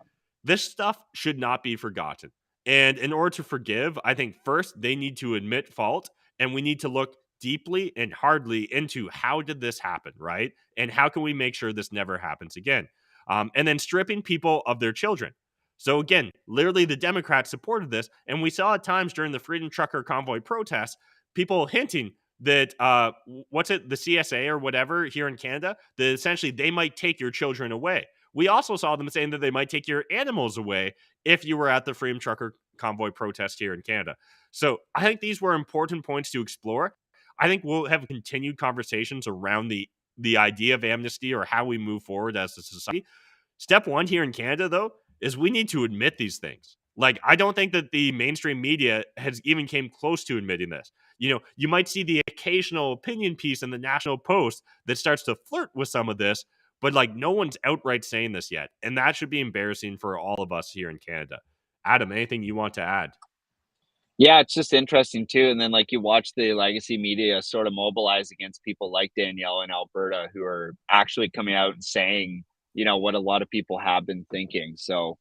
this stuff should not be forgotten. And in order to forgive, I think first they need to admit fault and we need to look deeply and hardly into how did this happen, right? And how can we make sure this never happens again? And then stripping people of their children. So again, literally the Democrats supported this. And we saw at times during the Freedom Trucker Convoy protests, people hinting that, the CSA or whatever here in Canada, that essentially they might take your children away. We also saw them saying that they might take your animals away if you were at the Freedom Trucker Convoy protest here in Canada. So I think these were important points to explore. I think we'll have continued conversations around the idea of amnesty or how we move forward as a society. Step one here in Canada, though, is we need to admit these things. Like, I don't think that the mainstream media has even came close to admitting this. You might see the occasional opinion piece in the National Post that starts to flirt with some of this, but like no one's outright saying this yet. And that should be embarrassing for all of us here in Canada. Adam, anything you want to add? Yeah, it's just interesting too. And then like you watch the legacy media sort of mobilize against people like Danielle in Alberta who are actually coming out and saying, what a lot of people have been thinking. So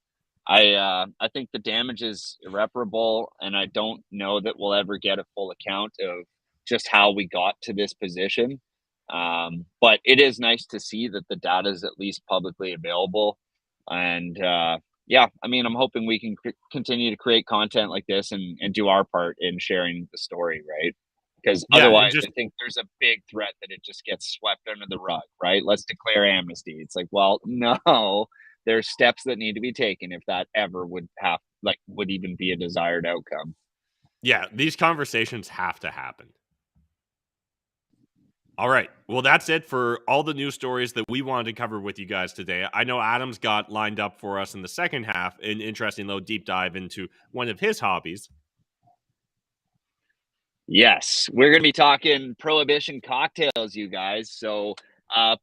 I think the damage is irreparable, and I don't know that we'll ever get a full account of just how we got to this position. But it is nice to see that the data is at least publicly available. And yeah, I mean, I'm hoping we can continue to create content like this and do our part in sharing the story, right? Because otherwise, I think there's a big threat that it just gets swept under the rug, right? Let's declare amnesty. It's like, well, no, there's steps that need to be taken if that ever would even be a desired outcome. Yeah, these conversations have to happen. All right. Well, that's it for all the news stories that we wanted to cover with you guys today. I know Adam's got lined up for us in the second half an interesting little deep dive into one of his hobbies. Yes, we're going to be talking Prohibition cocktails, you guys. So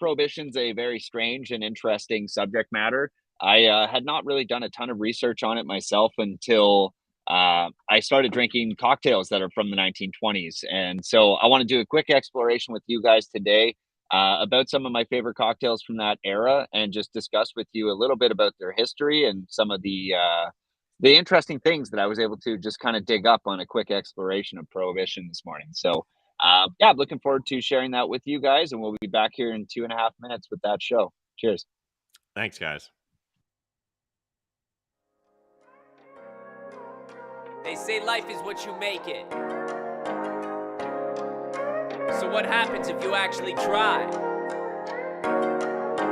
Prohibition's a very strange and interesting subject matter. I had not really done a ton of research on it myself until I started drinking cocktails that are from the 1920s. And so I want to do a quick exploration with you guys today about some of my favorite cocktails from that era, and just discuss with you a little bit about their history and some of the interesting things that I was able to just kind of dig up on a quick exploration of Prohibition this morning. So yeah, I'm looking forward to sharing that with you guys, and we'll be back here in 2.5 minutes with that show. Cheers. Thanks, guys. They say life is what you make it. So what happens if you actually try?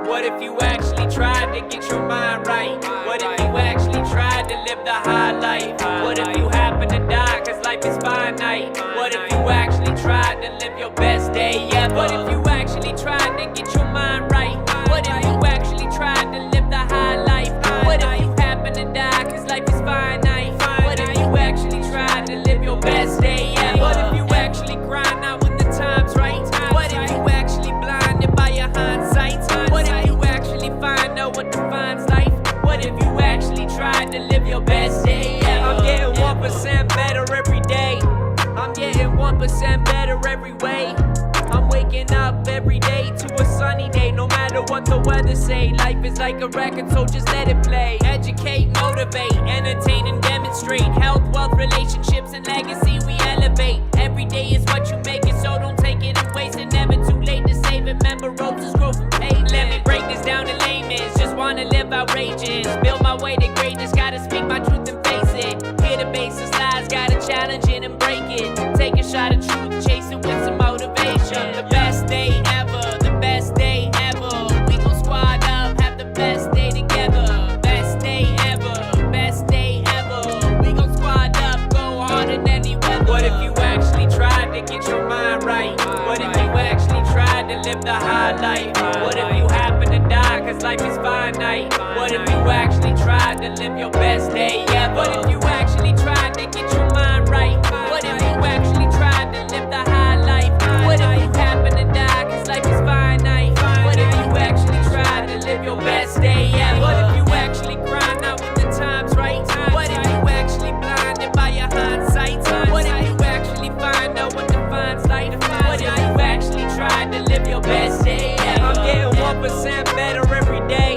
What if you actually tried to get your mind right? What if you actually tried to live the high life? What if you happen to die cause life is finite? What if you actually tried to live your best day ever? What if you actually tried to get your mind right? What if you actually tried to live the high life? What if you happen to die cause life is finite? What if you actually tried to live your best day ever? What if you actually grind out when the time's right? What if you actually blinded by your hindsight? What if you actually find out what defines life? What if you actually tried to live your best day ever? I'm getting 1% better every day. I'm getting 1% better every way. I'm waking up every day to a sunny day, no matter what the weather say. Life is like a record, so just let it play. Educate, motivate, entertain and demonstrate. Health, wealth, relationships and legacy we elevate. Every day is what you make it, so don't take it and waste it. Never too late to save it. Remember, roses grow from pavement. Let me break this down in layman's. Just wanna live outrageous, build my way to greatness. Gotta speak my truth and face it. Hit the basis lies, gotta challenge it and break it. Take a shot of truth, chase it with some motivation. The best day ever, the best day ever. We gon' squad up, have the best day together. Best day ever, best day ever. We gon' squad up, go hard in any weather. What if you actually tried to get your mind right? What if you actually tried to live the high life? What if you happen to die cause life is finite? What if you actually tried to live your best day ever? What if you actually tried to get your mind right? What if you actually tried to live the high life? What if you happen to die cause life is finite? What if you actually tried to live your best day ever? What if you actually grind out when the time's right? What if you actually blinded by your hindsight? What if you actually find out what defines life? What if you actually tried to live your best day ever? I'm getting 1% better every day.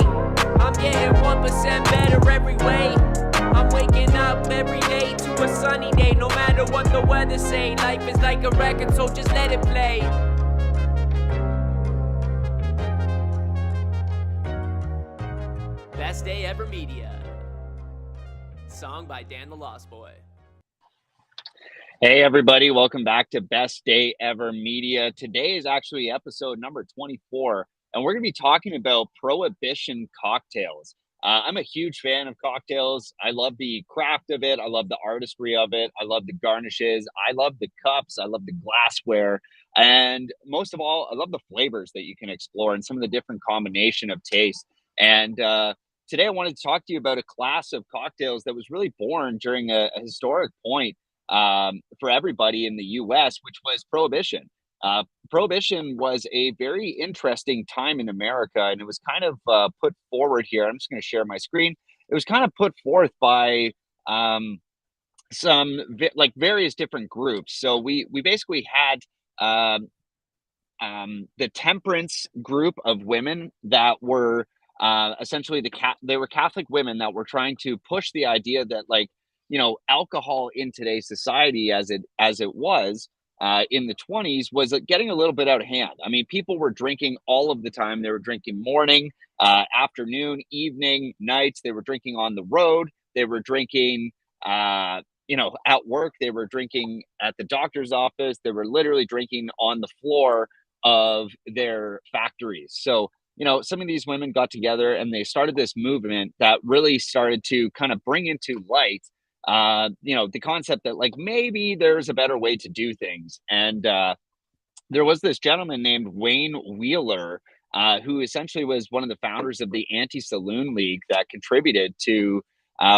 I'm getting 1% better every way. I'm waking up every day to a sunny day, no matter what the weather say. Life is like a record, so just let it play. Best Day Ever Media. Song by Dan the Lost Boy. Hey everybody, welcome back to Best Day Ever Media. Today is actually episode number 24, and we're going to be talking about Prohibition cocktails. I'm a huge fan of cocktails. I love the craft of it. I love the artistry of it. I love the garnishes. I love the cups. I love the glassware. And most of all, I love the flavors that you can explore and some of the different combination of taste. And today I wanted to talk to you about a class of cocktails that was really born during a historic point for everybody in the US, which was Prohibition. Prohibition was a very interesting time in America, and it was kind of put forward here. I'm just going to share my screen. It was kind of put forth by some various different groups. So we basically had the temperance group of women that were essentially they were Catholic women that were trying to push the idea that, like, alcohol in today's society, as it was in the 20s, was getting a little bit out of hand. I mean, people were drinking all of the time. They were drinking morning, afternoon, evening, nights. They were drinking on the road. They were drinking, at work. They were drinking at the doctor's office. They were literally drinking on the floor of their factories. So, some of these women got together and they started this movement that really started to kind of bring into light, the concept that, like, maybe there's a better way to do things. And there was this gentleman named Wayne Wheeler, who essentially was one of the founders of the Anti-Saloon League that contributed to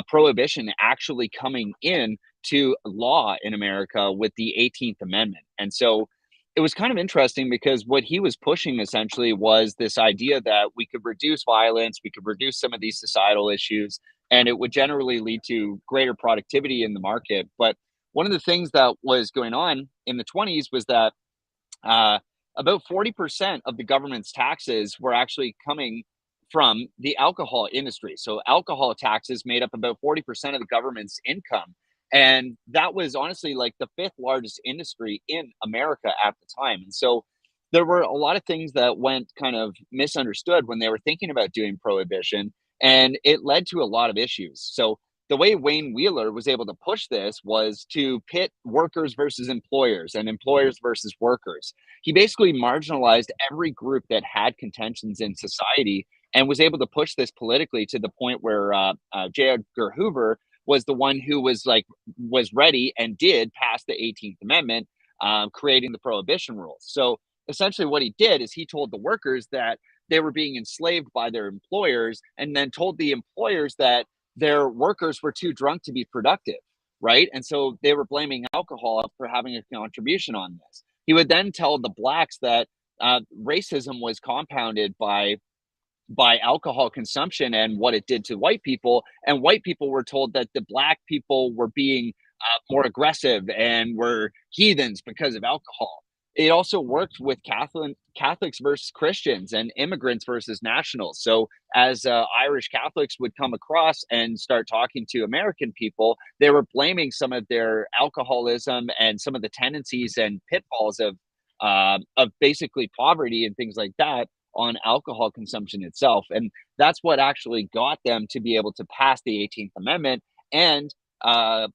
prohibition actually coming in to law in America with the 18th Amendment. And so it was kind of interesting because what he was pushing essentially was this idea that we could reduce violence, we could reduce some of these societal issues, and it would generally lead to greater productivity in the market. But one of the things that was going on in the 20s was that uh, about 40% of the government's taxes were actually coming from the alcohol industry. So alcohol taxes made up about 40% of the government's income. And that was honestly like the fifth largest industry in America at the time. And so there were a lot of things that went kind of misunderstood when they were thinking about doing prohibition. And it led to a lot of issues. So the way Wayne Wheeler was able to push this was to pit workers versus employers and employers versus workers. He basically marginalized every group that had contentions in society and was able to push this politically to the point where J. Edgar Hoover was the one who was ready and did pass the 18th Amendment, creating the prohibition rules. So essentially, what he did is he told the workers that they were being enslaved by their employers, and then told the employers that their workers were too drunk to be productive, right? And so they were blaming alcohol for having a contribution on this. He would then tell the blacks that racism was compounded by alcohol consumption and what it did to white people, and white people were told that the black people were being more aggressive and were heathens because of alcohol. It also worked with Catholics versus Christians and immigrants versus nationals. So as Irish Catholics would come across and start talking to American people, they were blaming some of their alcoholism and some of the tendencies and pitfalls of basically poverty and things like that on alcohol consumption itself. And that's what actually got them to be able to pass the 18th Amendment and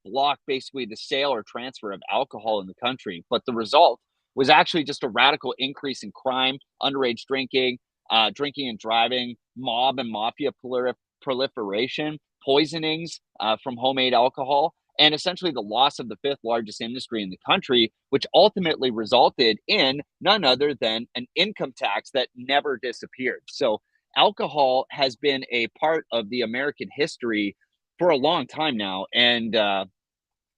block basically the sale or transfer of alcohol in the country. But the result was actually just a radical increase in crime, underage drinking, drinking and driving, mob and mafia proliferation, poisonings from homemade alcohol, and essentially the loss of the fifth largest industry in the country, which ultimately resulted in none other than an income tax that never disappeared. So alcohol has been a part of the American history for a long time now. And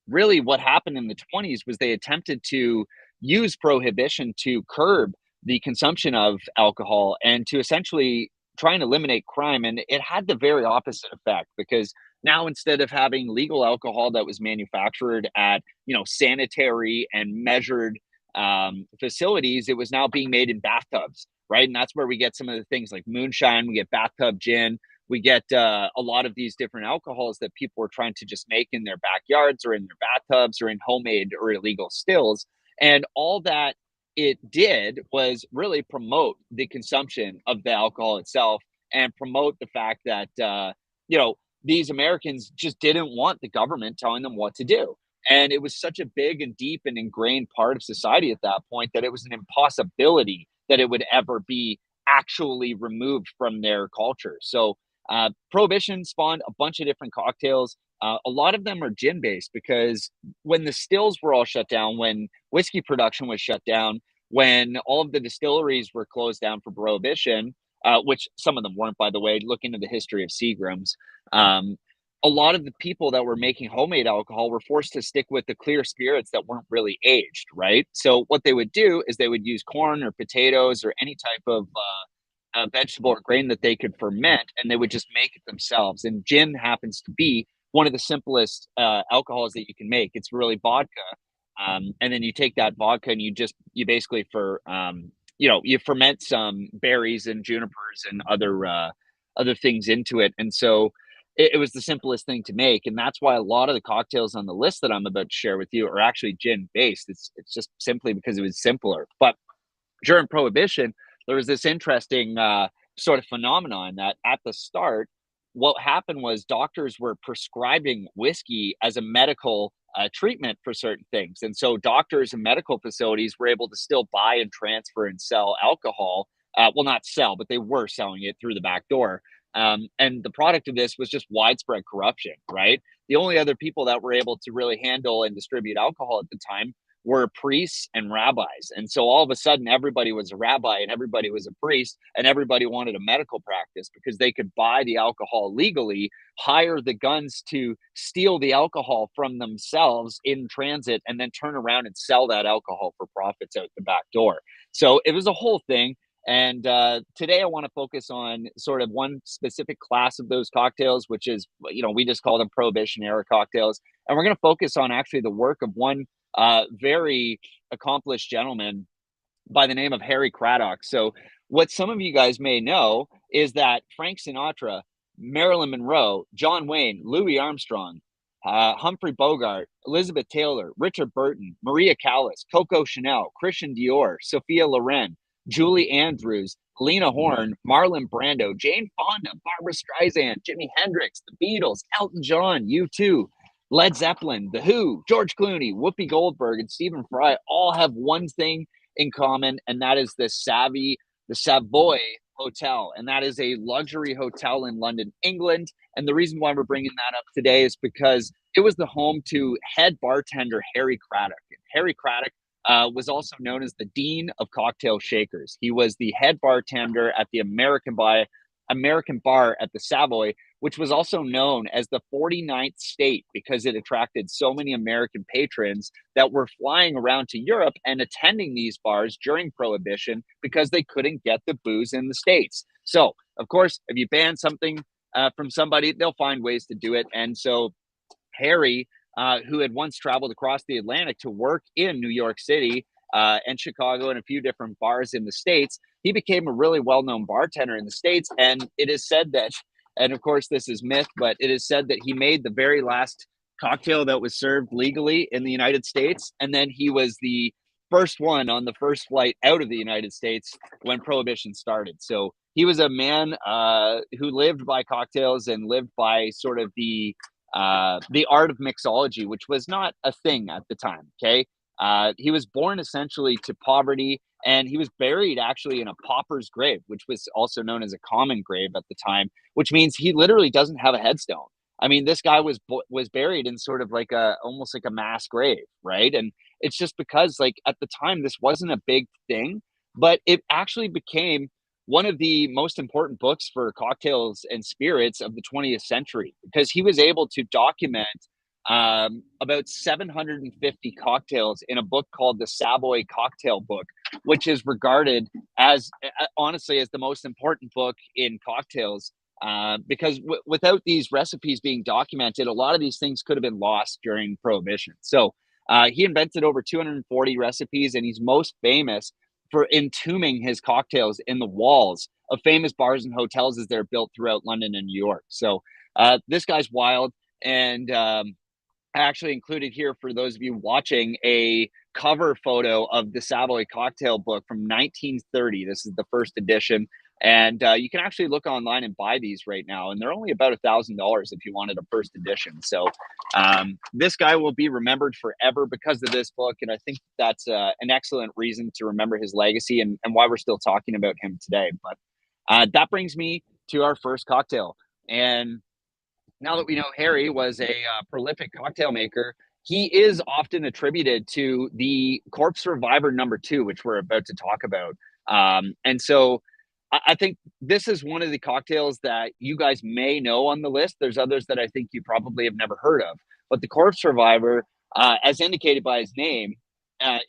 really what happened in the 20s was they attempted to use prohibition to curb the consumption of alcohol and to essentially try and eliminate crime. And it had the very opposite effect, because now instead of having legal alcohol that was manufactured at sanitary and measured facilities, it was now being made in bathtubs, right? And that's where we get some of the things like moonshine. We get bathtub gin. We get a lot of these different alcohols that people were trying to just make in their backyards or in their bathtubs or in homemade or illegal stills. And all that it did was really promote the consumption of the alcohol itself and promote the fact that, these Americans just didn't want the government telling them what to do. And it was such a big and deep and ingrained part of society at that point that it was an impossibility that it would ever be actually removed from their culture. So prohibition spawned a bunch of different cocktails. A lot of them are gin based, because when the stills were all shut down, when whiskey production was shut down, when all of the distilleries were closed down for prohibition, which some of them weren't, by the way, look into the history of Seagram's. A lot of the people that were making homemade alcohol were forced to stick with the clear spirits that weren't really aged, right? So what they would do is they would use corn or potatoes or any type of vegetable or grain that they could ferment, and they would just make it themselves. And gin happens to be one of the simplest alcohols that you can make. It's really vodka, and then you take that vodka and you basically you ferment some berries and junipers and other other things into it. And so it was the simplest thing to make. And that's why a lot of the cocktails on the list that I'm about to share with you are actually gin based. It's just simply because it was simpler. But during Prohibition, there was this interesting sort of phenomenon that at the start, what happened was doctors were prescribing whiskey as a medical treatment for certain things. And so doctors and medical facilities were able to still buy and transfer and sell alcohol. Well, not sell, but they were selling it through the back door. And the product of this was just widespread corruption, right? The only other people that were able to really handle and distribute alcohol at the time were priests and rabbis. And so all of a sudden, everybody was a rabbi and everybody was a priest, and everybody wanted a medical practice because they could buy the alcohol legally, hire the guns to steal the alcohol from themselves in transit, and then turn around and sell that alcohol for profits out the back door. So it was a whole thing. And today I want to focus on sort of one specific class of those cocktails, which is, we just call them Prohibition era cocktails. And we're going to focus on actually the work of one very accomplished gentleman by the name of Harry Craddock. So what some of you guys may know is that Frank Sinatra, Marilyn Monroe, John Wayne, Louis Armstrong, Humphrey Bogart, Elizabeth Taylor, Richard Burton, Maria Callas, Coco Chanel, Christian Dior, Sophia Loren, Julie Andrews, Lena Horne, Marlon Brando, Jane Fonda, Barbara Streisand, Jimi Hendrix, the Beatles, Elton John, U2, Led Zeppelin, The Who, George Clooney, Whoopi Goldberg, and Stephen Fry all have one thing in common, and that is the Savoy Hotel. And that is a luxury hotel in London, England. And the reason why we're bringing that up today is because it was the home to head bartender Harry Craddock. And Harry Craddock was also known as the Dean of Cocktail Shakers. He was the head bartender at the American Bar at the Savoy, which was also known as the 49th state because it attracted so many American patrons that were flying around to Europe and attending these bars during Prohibition because they couldn't get the booze in the States. So, of course, if you ban something from somebody, they'll find ways to do it. And so Harry, who had once traveled across the Atlantic to work in New York City and Chicago and a few different bars in the States, he became a really well-known bartender in the States. And it is said that, and of course this is myth, but it is said that he made the very last cocktail that was served legally in the United States. And then he was the first one on the first flight out of the United States when Prohibition started. So he was a man who lived by cocktails and lived by sort of the art of mixology, which was not a thing at the time. Okay. He was born essentially to poverty, and he was buried actually in a pauper's grave, which was also known as a common grave at the time, which means he literally doesn't have a headstone. I mean, this guy was buried in sort of like almost like a mass grave, right? And it's just because like at the time, this wasn't a big thing, but it actually became one of the most important books for cocktails and spirits of the 20th century, because he was able to document about 750 cocktails in a book called the Savoy Cocktail Book, which is regarded as honestly as the most important book in cocktails, because without these recipes being documented, a lot of these things could have been lost during Prohibition. So he invented over 240 recipes, and he's most famous for entombing his cocktails in the walls of famous bars and hotels as they're built throughout London and New York. So this guy's wild. And I actually included here for those of you watching a cover photo of the Savoy Cocktail Book from 1930. This is the first edition. And you can actually look online and buy these right now. And they're only about $1,000 if you wanted a first edition. So this guy will be remembered forever because of this book. And I think that's an excellent reason to remember his legacy and why we're still talking about him today. But that brings me to our first cocktail. And now that we know Harry was a prolific cocktail maker, he is often attributed to the corpse survivor number 2, which we're about to talk about. And so I think this is one of the cocktails that you guys may know on the list. There's others that I think you probably have never heard of. But the corpse survivor, as indicated by his name,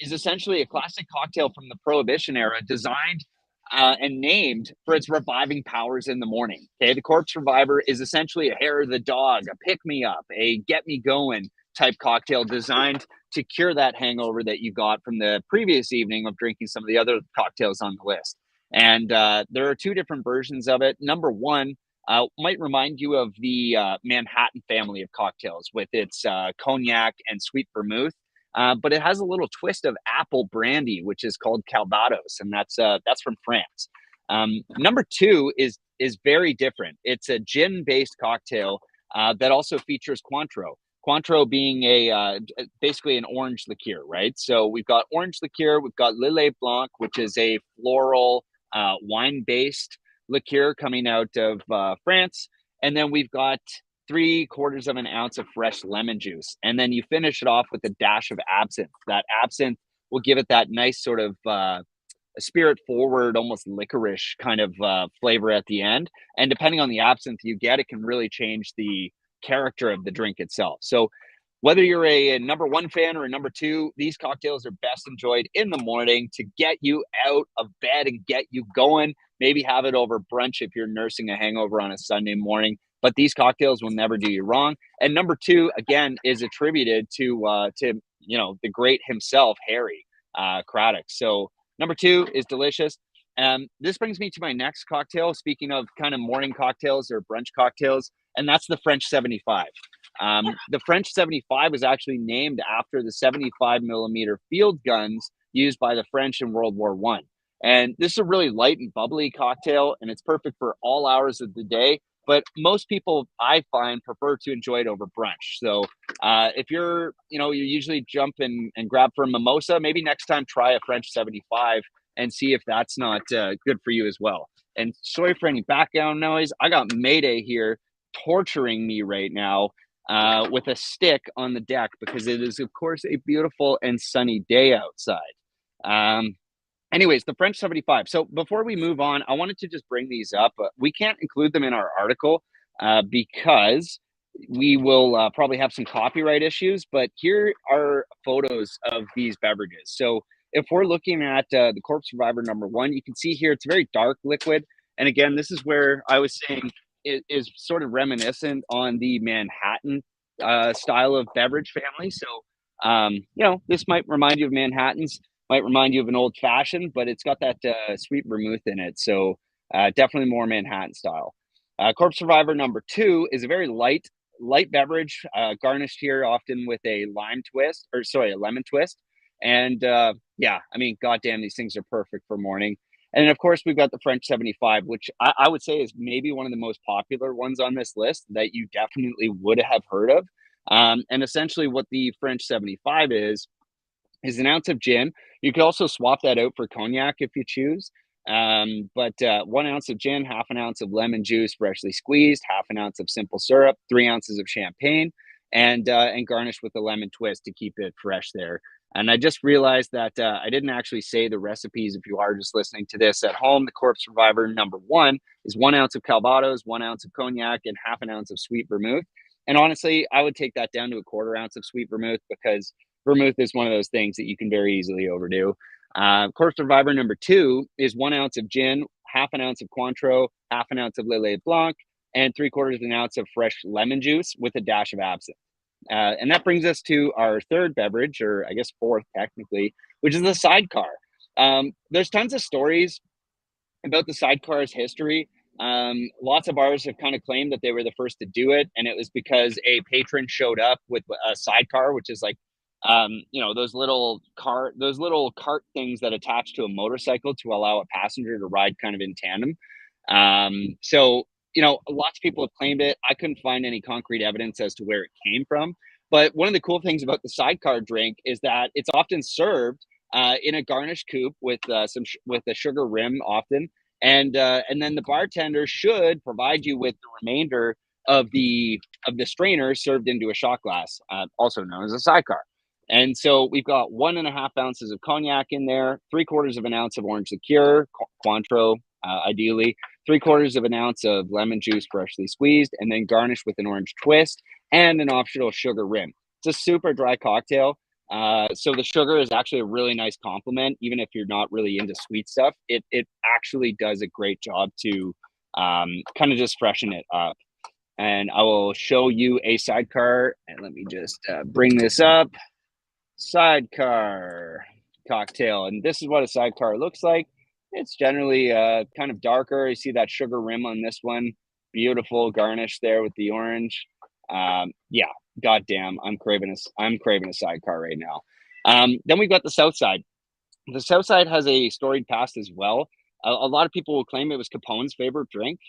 is essentially a classic cocktail from the Prohibition era designed and named for its reviving powers in the morning. Okay, the corpse survivor is essentially a hair of the dog, a pick-me-up, a get-me-going type cocktail designed to cure that hangover that you got from the previous evening of drinking some of the other cocktails on the list. And there are 2 different versions of it. Number 1 might remind you of the Manhattan family of cocktails with its cognac and sweet vermouth. But it has a little twist of apple brandy, which is called Calvados, and that's from France. Number two is very different. It's a gin-based cocktail that also features Cointreau. Cointreau being basically an orange liqueur, right? So we've got orange liqueur, we've got Lillet Blanc, which is a floral wine-based liqueur coming out of France, and then we've got 3/4 of an ounce of fresh lemon juice, and then you finish it off with a dash of absinthe. That absinthe will give it that nice sort of spirit forward, almost licorice kind of flavor at the end. And depending on the absinthe you get, it can really change the character of the drink itself. So whether you're a number one fan or a number two, these cocktails are best enjoyed in the morning to get you out of bed and get you going. Maybe have it over brunch if you're nursing a hangover on a Sunday morning. But these cocktails will never do you wrong. And number two, again, is attributed to the great himself, Harry Craddock. So number two is delicious. This brings me to my next cocktail. Speaking of kind of morning cocktails or brunch cocktails, and that's the French 75. The French 75 was actually named after the 75mm field guns used by the French in World War I. And this is a really light and bubbly cocktail, and it's perfect for all hours of the day. But most people, I find, prefer to enjoy it over brunch. So if you usually jump and grab for a mimosa, maybe next time try a French 75 and see if that's not good for you as well. And sorry for any background noise. I got Mayday here torturing me right now with a stick on the deck because it is, of course, a beautiful and sunny day outside. Anyways, the French 75. So before we move on, I wanted to just bring these up. We can't include them in our article because we will probably have some copyright issues, but here are photos of these beverages. So if we're looking at the Corpse Survivor number one, you can see here it's a very dark liquid. And again, this is where I was saying it is sort of reminiscent on the Manhattan style of beverage family. So, this might remind you of Manhattans. Might remind you of an old fashioned, but it's got that sweet vermouth in it. So definitely more Manhattan style. Corpse Survivor number two is a very light beverage, garnished here often with a lemon twist. And goddamn, these things are perfect for morning. And of course, we've got the French 75, which I would say is maybe one of the most popular ones on this list that you definitely would have heard of. And essentially what the French 75 is an ounce of gin. You could also swap that out for cognac if you choose. But 1 ounce of gin, half an ounce of lemon juice freshly squeezed, half an ounce of simple syrup, 3 ounces of champagne, and garnished with a lemon twist to keep it fresh there. And I just realized that I didn't actually say the recipes. If you are just listening to this at home, the Corpse Survivor number one is 1 ounce of Calvados, 1 ounce of cognac, and half an ounce of sweet vermouth. And honestly, I would take that down to a 1/4 ounce of sweet vermouth because vermouth is one of those things that you can very easily overdo. Corpse Survivor number two is 1 ounce of gin, half an ounce of Cointreau, half an ounce of Lillet Blanc, and 3/4 of an ounce of fresh lemon juice with a dash of absinthe. And that brings us to our third beverage, or I guess fourth technically, which is the Sidecar. There's tons of stories about the Sidecar's history. Lots of bars have kind of claimed that they were the first to do it, and it was because a patron showed up with a sidecar, which is like those little cart things that attach to a motorcycle to allow a passenger to ride kind of in tandem. Lots of people have claimed it. I couldn't find any concrete evidence as to where it came from. But one of the cool things about the Sidecar drink is that it's often served in a garnished coupe with with a sugar rim often. And then the bartender should provide you with the remainder of the strainer served into a shot glass, also known as a Sidecar. And so we've got 1.5 ounces of cognac in there, 3/4 of an ounce of orange liqueur, Cointreau, ideally, 3/4 of an ounce of lemon juice freshly squeezed, and then garnished with an orange twist and an optional sugar rim. It's a super dry cocktail. So the sugar is actually a really nice compliment, even if you're not really into sweet stuff. It actually does a great job to kind of just freshen it up. And I will show you a Sidecar. And let me just bring this up. Sidecar cocktail. And this is what a Sidecar looks like. It's generally kind of darker. You see that sugar rim on this one. beautiful garnish there with the orange. Yeah, goddamn, I'm craving a sidecar right now. Then we've got the South Side. The South Side has a storied past as well. A lot of people will claim it was Capone's favorite drink.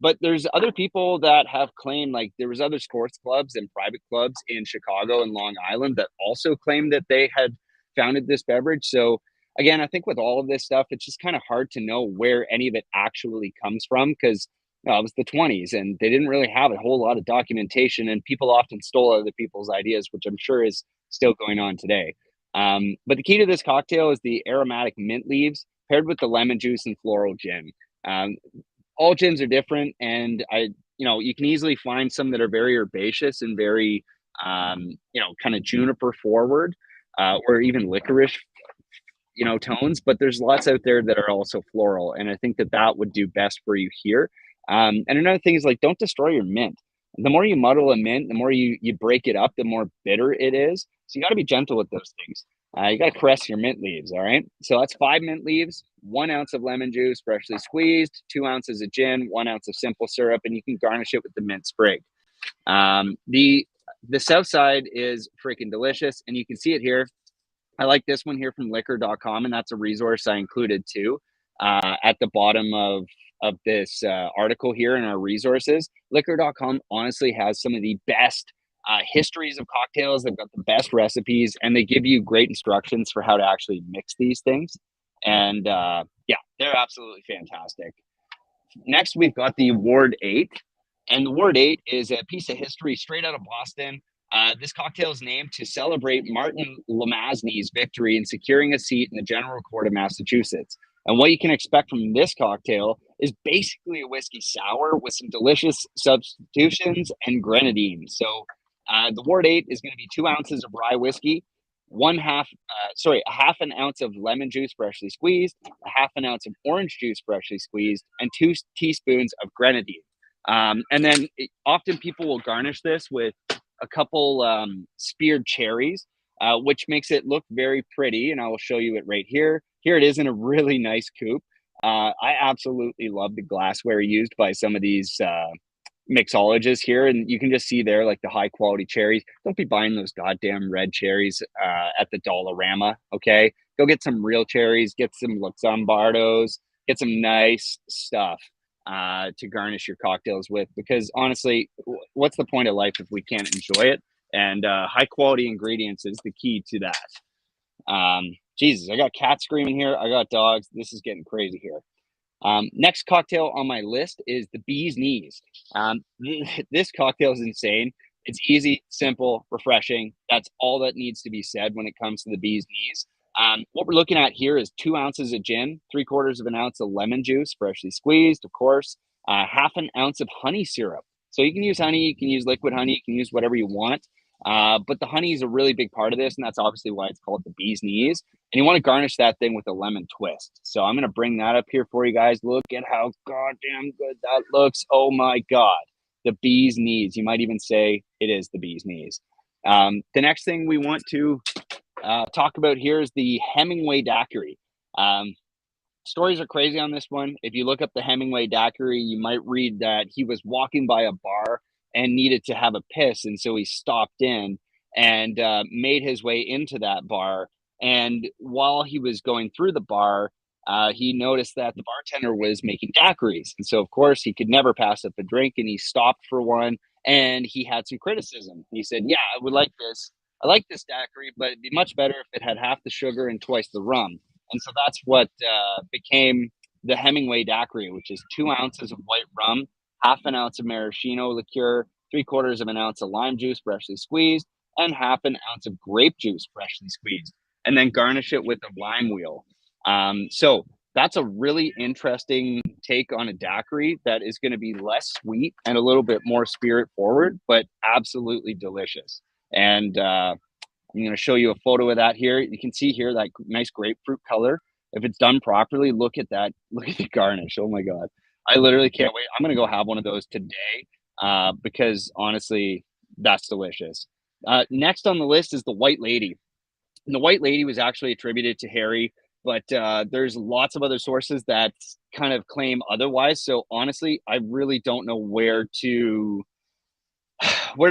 But there's other people that have claimed, like there was other sports clubs and private clubs in Chicago and Long Island that also claimed that they had founded this beverage. So again, I think with all of this stuff, it's just kind of hard to know where any of it actually comes from because it was the 20s and they didn't really have a whole lot of documentation, and people often stole other people's ideas, which I'm sure is still going on today. But the key to this cocktail is the aromatic mint leaves paired with the lemon juice and floral gin. All gins are different, and you can easily find some that are very herbaceous and very, kind of juniper forward, or even licorice, tones. But there's lots out there that are also floral, and I think that would do best for you here. And another thing is, like, don't destroy your mint. The more you muddle a mint, the more you break it up, the more bitter it is. So you got to be gentle with those things. You got to caress your mint leaves. All right. So that's 5 mint leaves, 1 ounce of lemon juice, freshly squeezed, 2 ounces of gin, 1 ounce of simple syrup, and you can garnish it with the mint sprig. The South Side is freaking delicious, and you can see it here. I like this one here from liquor.com, and that's a resource I included too at the bottom of this article here in our resources. Liquor.com honestly has some of the best histories of cocktails. They've got the best recipes, and they give you great instructions for how to actually mix these things. And yeah, they're absolutely fantastic. Next, we've got the Ward 8. And the Ward 8 is a piece of history straight out of Boston. This cocktail is named to celebrate Martin Lamasny's victory in securing a seat in the General Court of Massachusetts. And what you can expect from this cocktail is basically a whiskey sour with some delicious substitutions and grenadine. So the Ward 8 is going to be 2 ounces of rye whiskey, a half an ounce of lemon juice freshly squeezed, a half an ounce of orange juice freshly squeezed, and 2 teaspoons of grenadine. And then often people will garnish this with a couple speared cherries, which makes it look very pretty. And I will show you it right here. Here it is in a really nice coupe. I absolutely love the glassware used by some of these mixologists here. And you can just see there, like, the high quality cherries. Don't be buying those goddamn red cherries at the Dollarama. Okay. Go get some real cherries, get some Luxembourgos, get some nice stuff to garnish your cocktails with, because honestly, what's the point of life if we can't enjoy it? And high quality ingredients is the key to that. Jesus, I got cats screaming here. I got dogs. This is getting crazy here. Next cocktail on my list is the Bee's Knees. This cocktail is insane. It's easy, simple, refreshing. That's all that needs to be said when it comes to the Bee's Knees. What we're looking at here is 2 ounces of gin, 3/4 of an ounce of lemon juice, freshly squeezed, of course, half an ounce of honey syrup. So you can use honey, you can use liquid honey, you can use whatever you want. But the honey is a really big part of this, and that's obviously why it's called the Bee's Knees. And you want to garnish that thing with a lemon twist. So I'm going to bring that up here for you guys. Look at how goddamn good that looks. Oh my God. The Bee's Knees. You might even say it is the Bee's Knees. The next thing we want to talk about here is the Hemingway Daiquiri. Stories are crazy on this one. If you look up the Hemingway Daiquiri, you might read that he was walking by a bar and needed to have a piss, and so he stopped in and made his way into that bar. And while he was going through the bar, he noticed that the bartender was making daiquiris, and so of course he could never pass up a drink, and he stopped for one, and he had some criticism. He said, "Yeah, I would like this. I like this daiquiri, but it'd be much better if it had half the sugar and twice the rum." And so that's what became the Hemingway Daiquiri, which is 2 ounces of white rum, half an ounce of maraschino liqueur, 3/4 of an ounce of lime juice freshly squeezed, and half an ounce of grape juice freshly squeezed, and then garnish it with a lime wheel. So that's a really interesting take on a daiquiri that is going to be less sweet and a little bit more spirit forward, but absolutely delicious. And I'm going to show you a photo of that here. You can see here that nice grapefruit color. If it's done properly, look at that. Look at the garnish. Oh my God. I literally can't wait. I'm going to go have one of those today because honestly, that's delicious. Next on the list is the White Lady. And the White Lady was actually attributed to Harry but there's lots of other sources that kind of claim otherwise. So honestly, I really don't know where to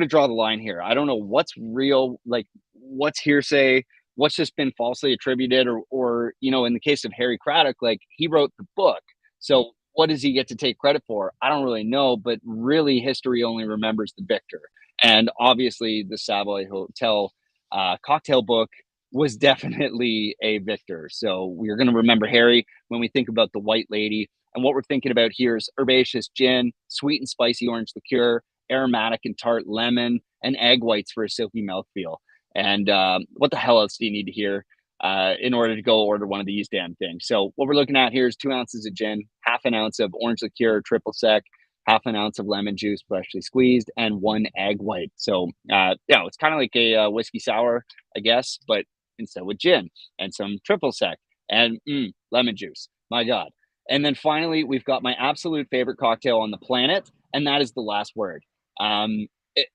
draw the line here. I don't know what's real, like what's hearsay, what's just been falsely attributed, or in the case of Harry Craddock, like he wrote the book. So what does he get to take credit for? I don't really know, but really history only remembers the victor. And obviously the Savoy Hotel cocktail book was definitely a victor. So we're going to remember Harry when we think about the White Lady. And what we're thinking about here is herbaceous gin, sweet and spicy orange liqueur, aromatic and tart lemon, and egg whites for a silky mouthfeel. And what the hell else do you need to hear in order to go order one of these damn things? So what we're looking at here is 2 ounces of gin, half an ounce of orange liqueur, triple sec, half an ounce of lemon juice, freshly squeezed, and 1 egg white. So it's kind of like a whiskey sour, I guess, but instead with gin and some triple sec and lemon juice. My God. And then finally, we've got my absolute favorite cocktail on the planet, and that is the last word.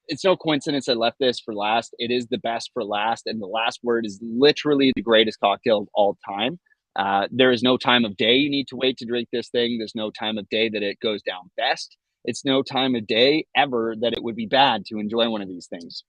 It's no coincidence I left this for last. It is the best for last, and the last word is literally the greatest cocktail of all time. There is no time of day you need to wait to drink this thing. There's no time of day that it goes down best. It's no time of day ever that it would be bad to enjoy one of these things.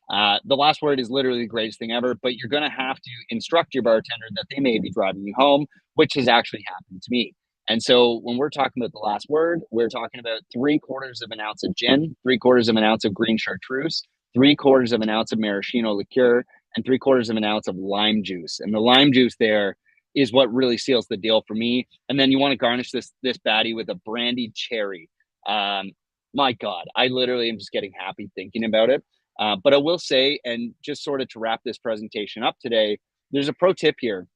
The last word is literally the greatest thing ever, but you're going to have to instruct your bartender that they may be driving you home, which has actually happened to me. And so when we're talking about the last word, we're talking about 3/4 of an ounce of gin, 3/4 of an ounce of green chartreuse, 3/4 of an ounce of maraschino liqueur, and 3/4 of an ounce of lime juice. And the lime juice there is what really seals the deal for me. And then you want to garnish this baddie with a brandied cherry. My God, I literally am just getting happy thinking about it. But I will say, and just sort of to wrap this presentation up today, there's a pro tip here.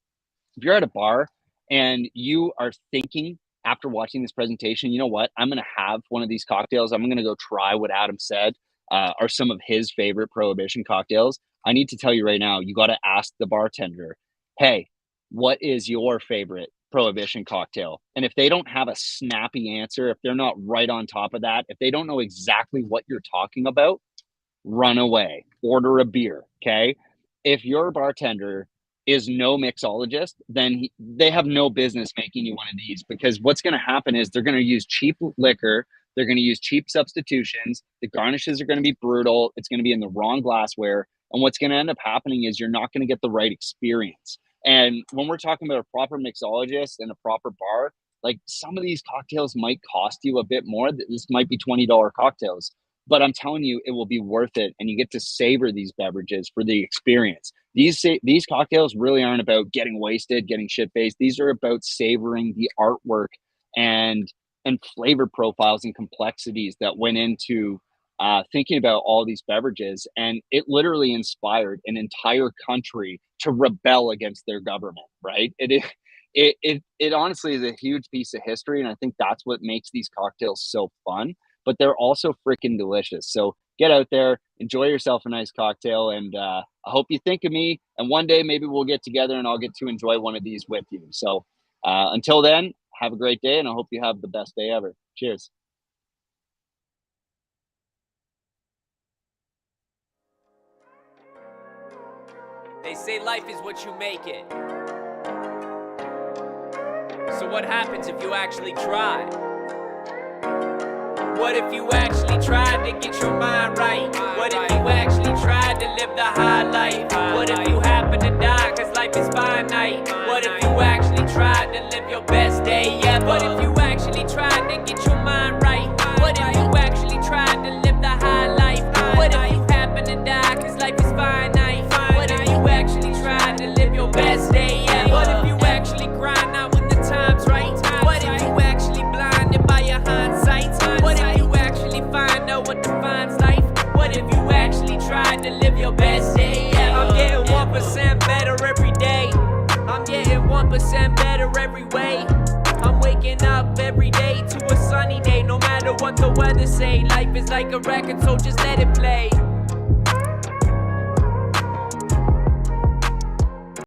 If you're at a bar and you are thinking after watching this presentation, you know what, I'm going to have one of these cocktails. I'm going to go try what Adam said are some of his favorite Prohibition cocktails. I need to tell you right now, you got to ask the bartender, hey, what is your favorite Prohibition cocktail? And if they don't have a snappy answer, if they're not right on top of that, if they don't know exactly what you're talking about, run away, order a beer. Okay. If your bartender is no mixologist, then they have no business making you one of these, because what's going to happen is they're going to use cheap liquor. They're going to use cheap substitutions. The garnishes are going to be brutal. It's going to be in the wrong glassware. And what's going to end up happening is you're not going to get the right experience. And when we're talking about a proper mixologist and a proper bar, like some of these cocktails might cost you a bit more. This might be $20 cocktails. But I'm telling you, it will be worth it, and you get to savor these beverages for the experience. These cocktails really aren't about getting wasted, getting shit-faced. These are about savoring the artwork and flavor profiles and complexities that went into thinking about all these beverages. And it literally inspired an entire country to rebel against their government, right? It honestly is a huge piece of history, and I think that's what makes these cocktails so fun. But they're also freaking delicious. So get out there, enjoy yourself a nice cocktail, and I hope you think of me. And one day maybe we'll get together and I'll get to enjoy one of these with you. So until then, have a great day, and I hope you have the best day ever. Cheers. They say life is what you make it. So what happens if you actually try? What if you actually tried to get your mind right? What if you actually tried to live the high life? What if you happen to die cause life is finite? What if you actually tried to live your best day ever? What if you actually tried to get your mind right? What if you actually tried to live the high life? What if you happen to die cause life is finite? What if you actually tried to live your best day ever? What if you actually grind out when the time's right? What if you actually blinded by your hindsight? What if you actually find out what defines life? What if you actually tried to live your best day ever? I'm getting 1% better every day. I'm getting 1% better every way. I'm waking up every day to a sunny day. No matter what the weather say, life is like a record, so just let it play.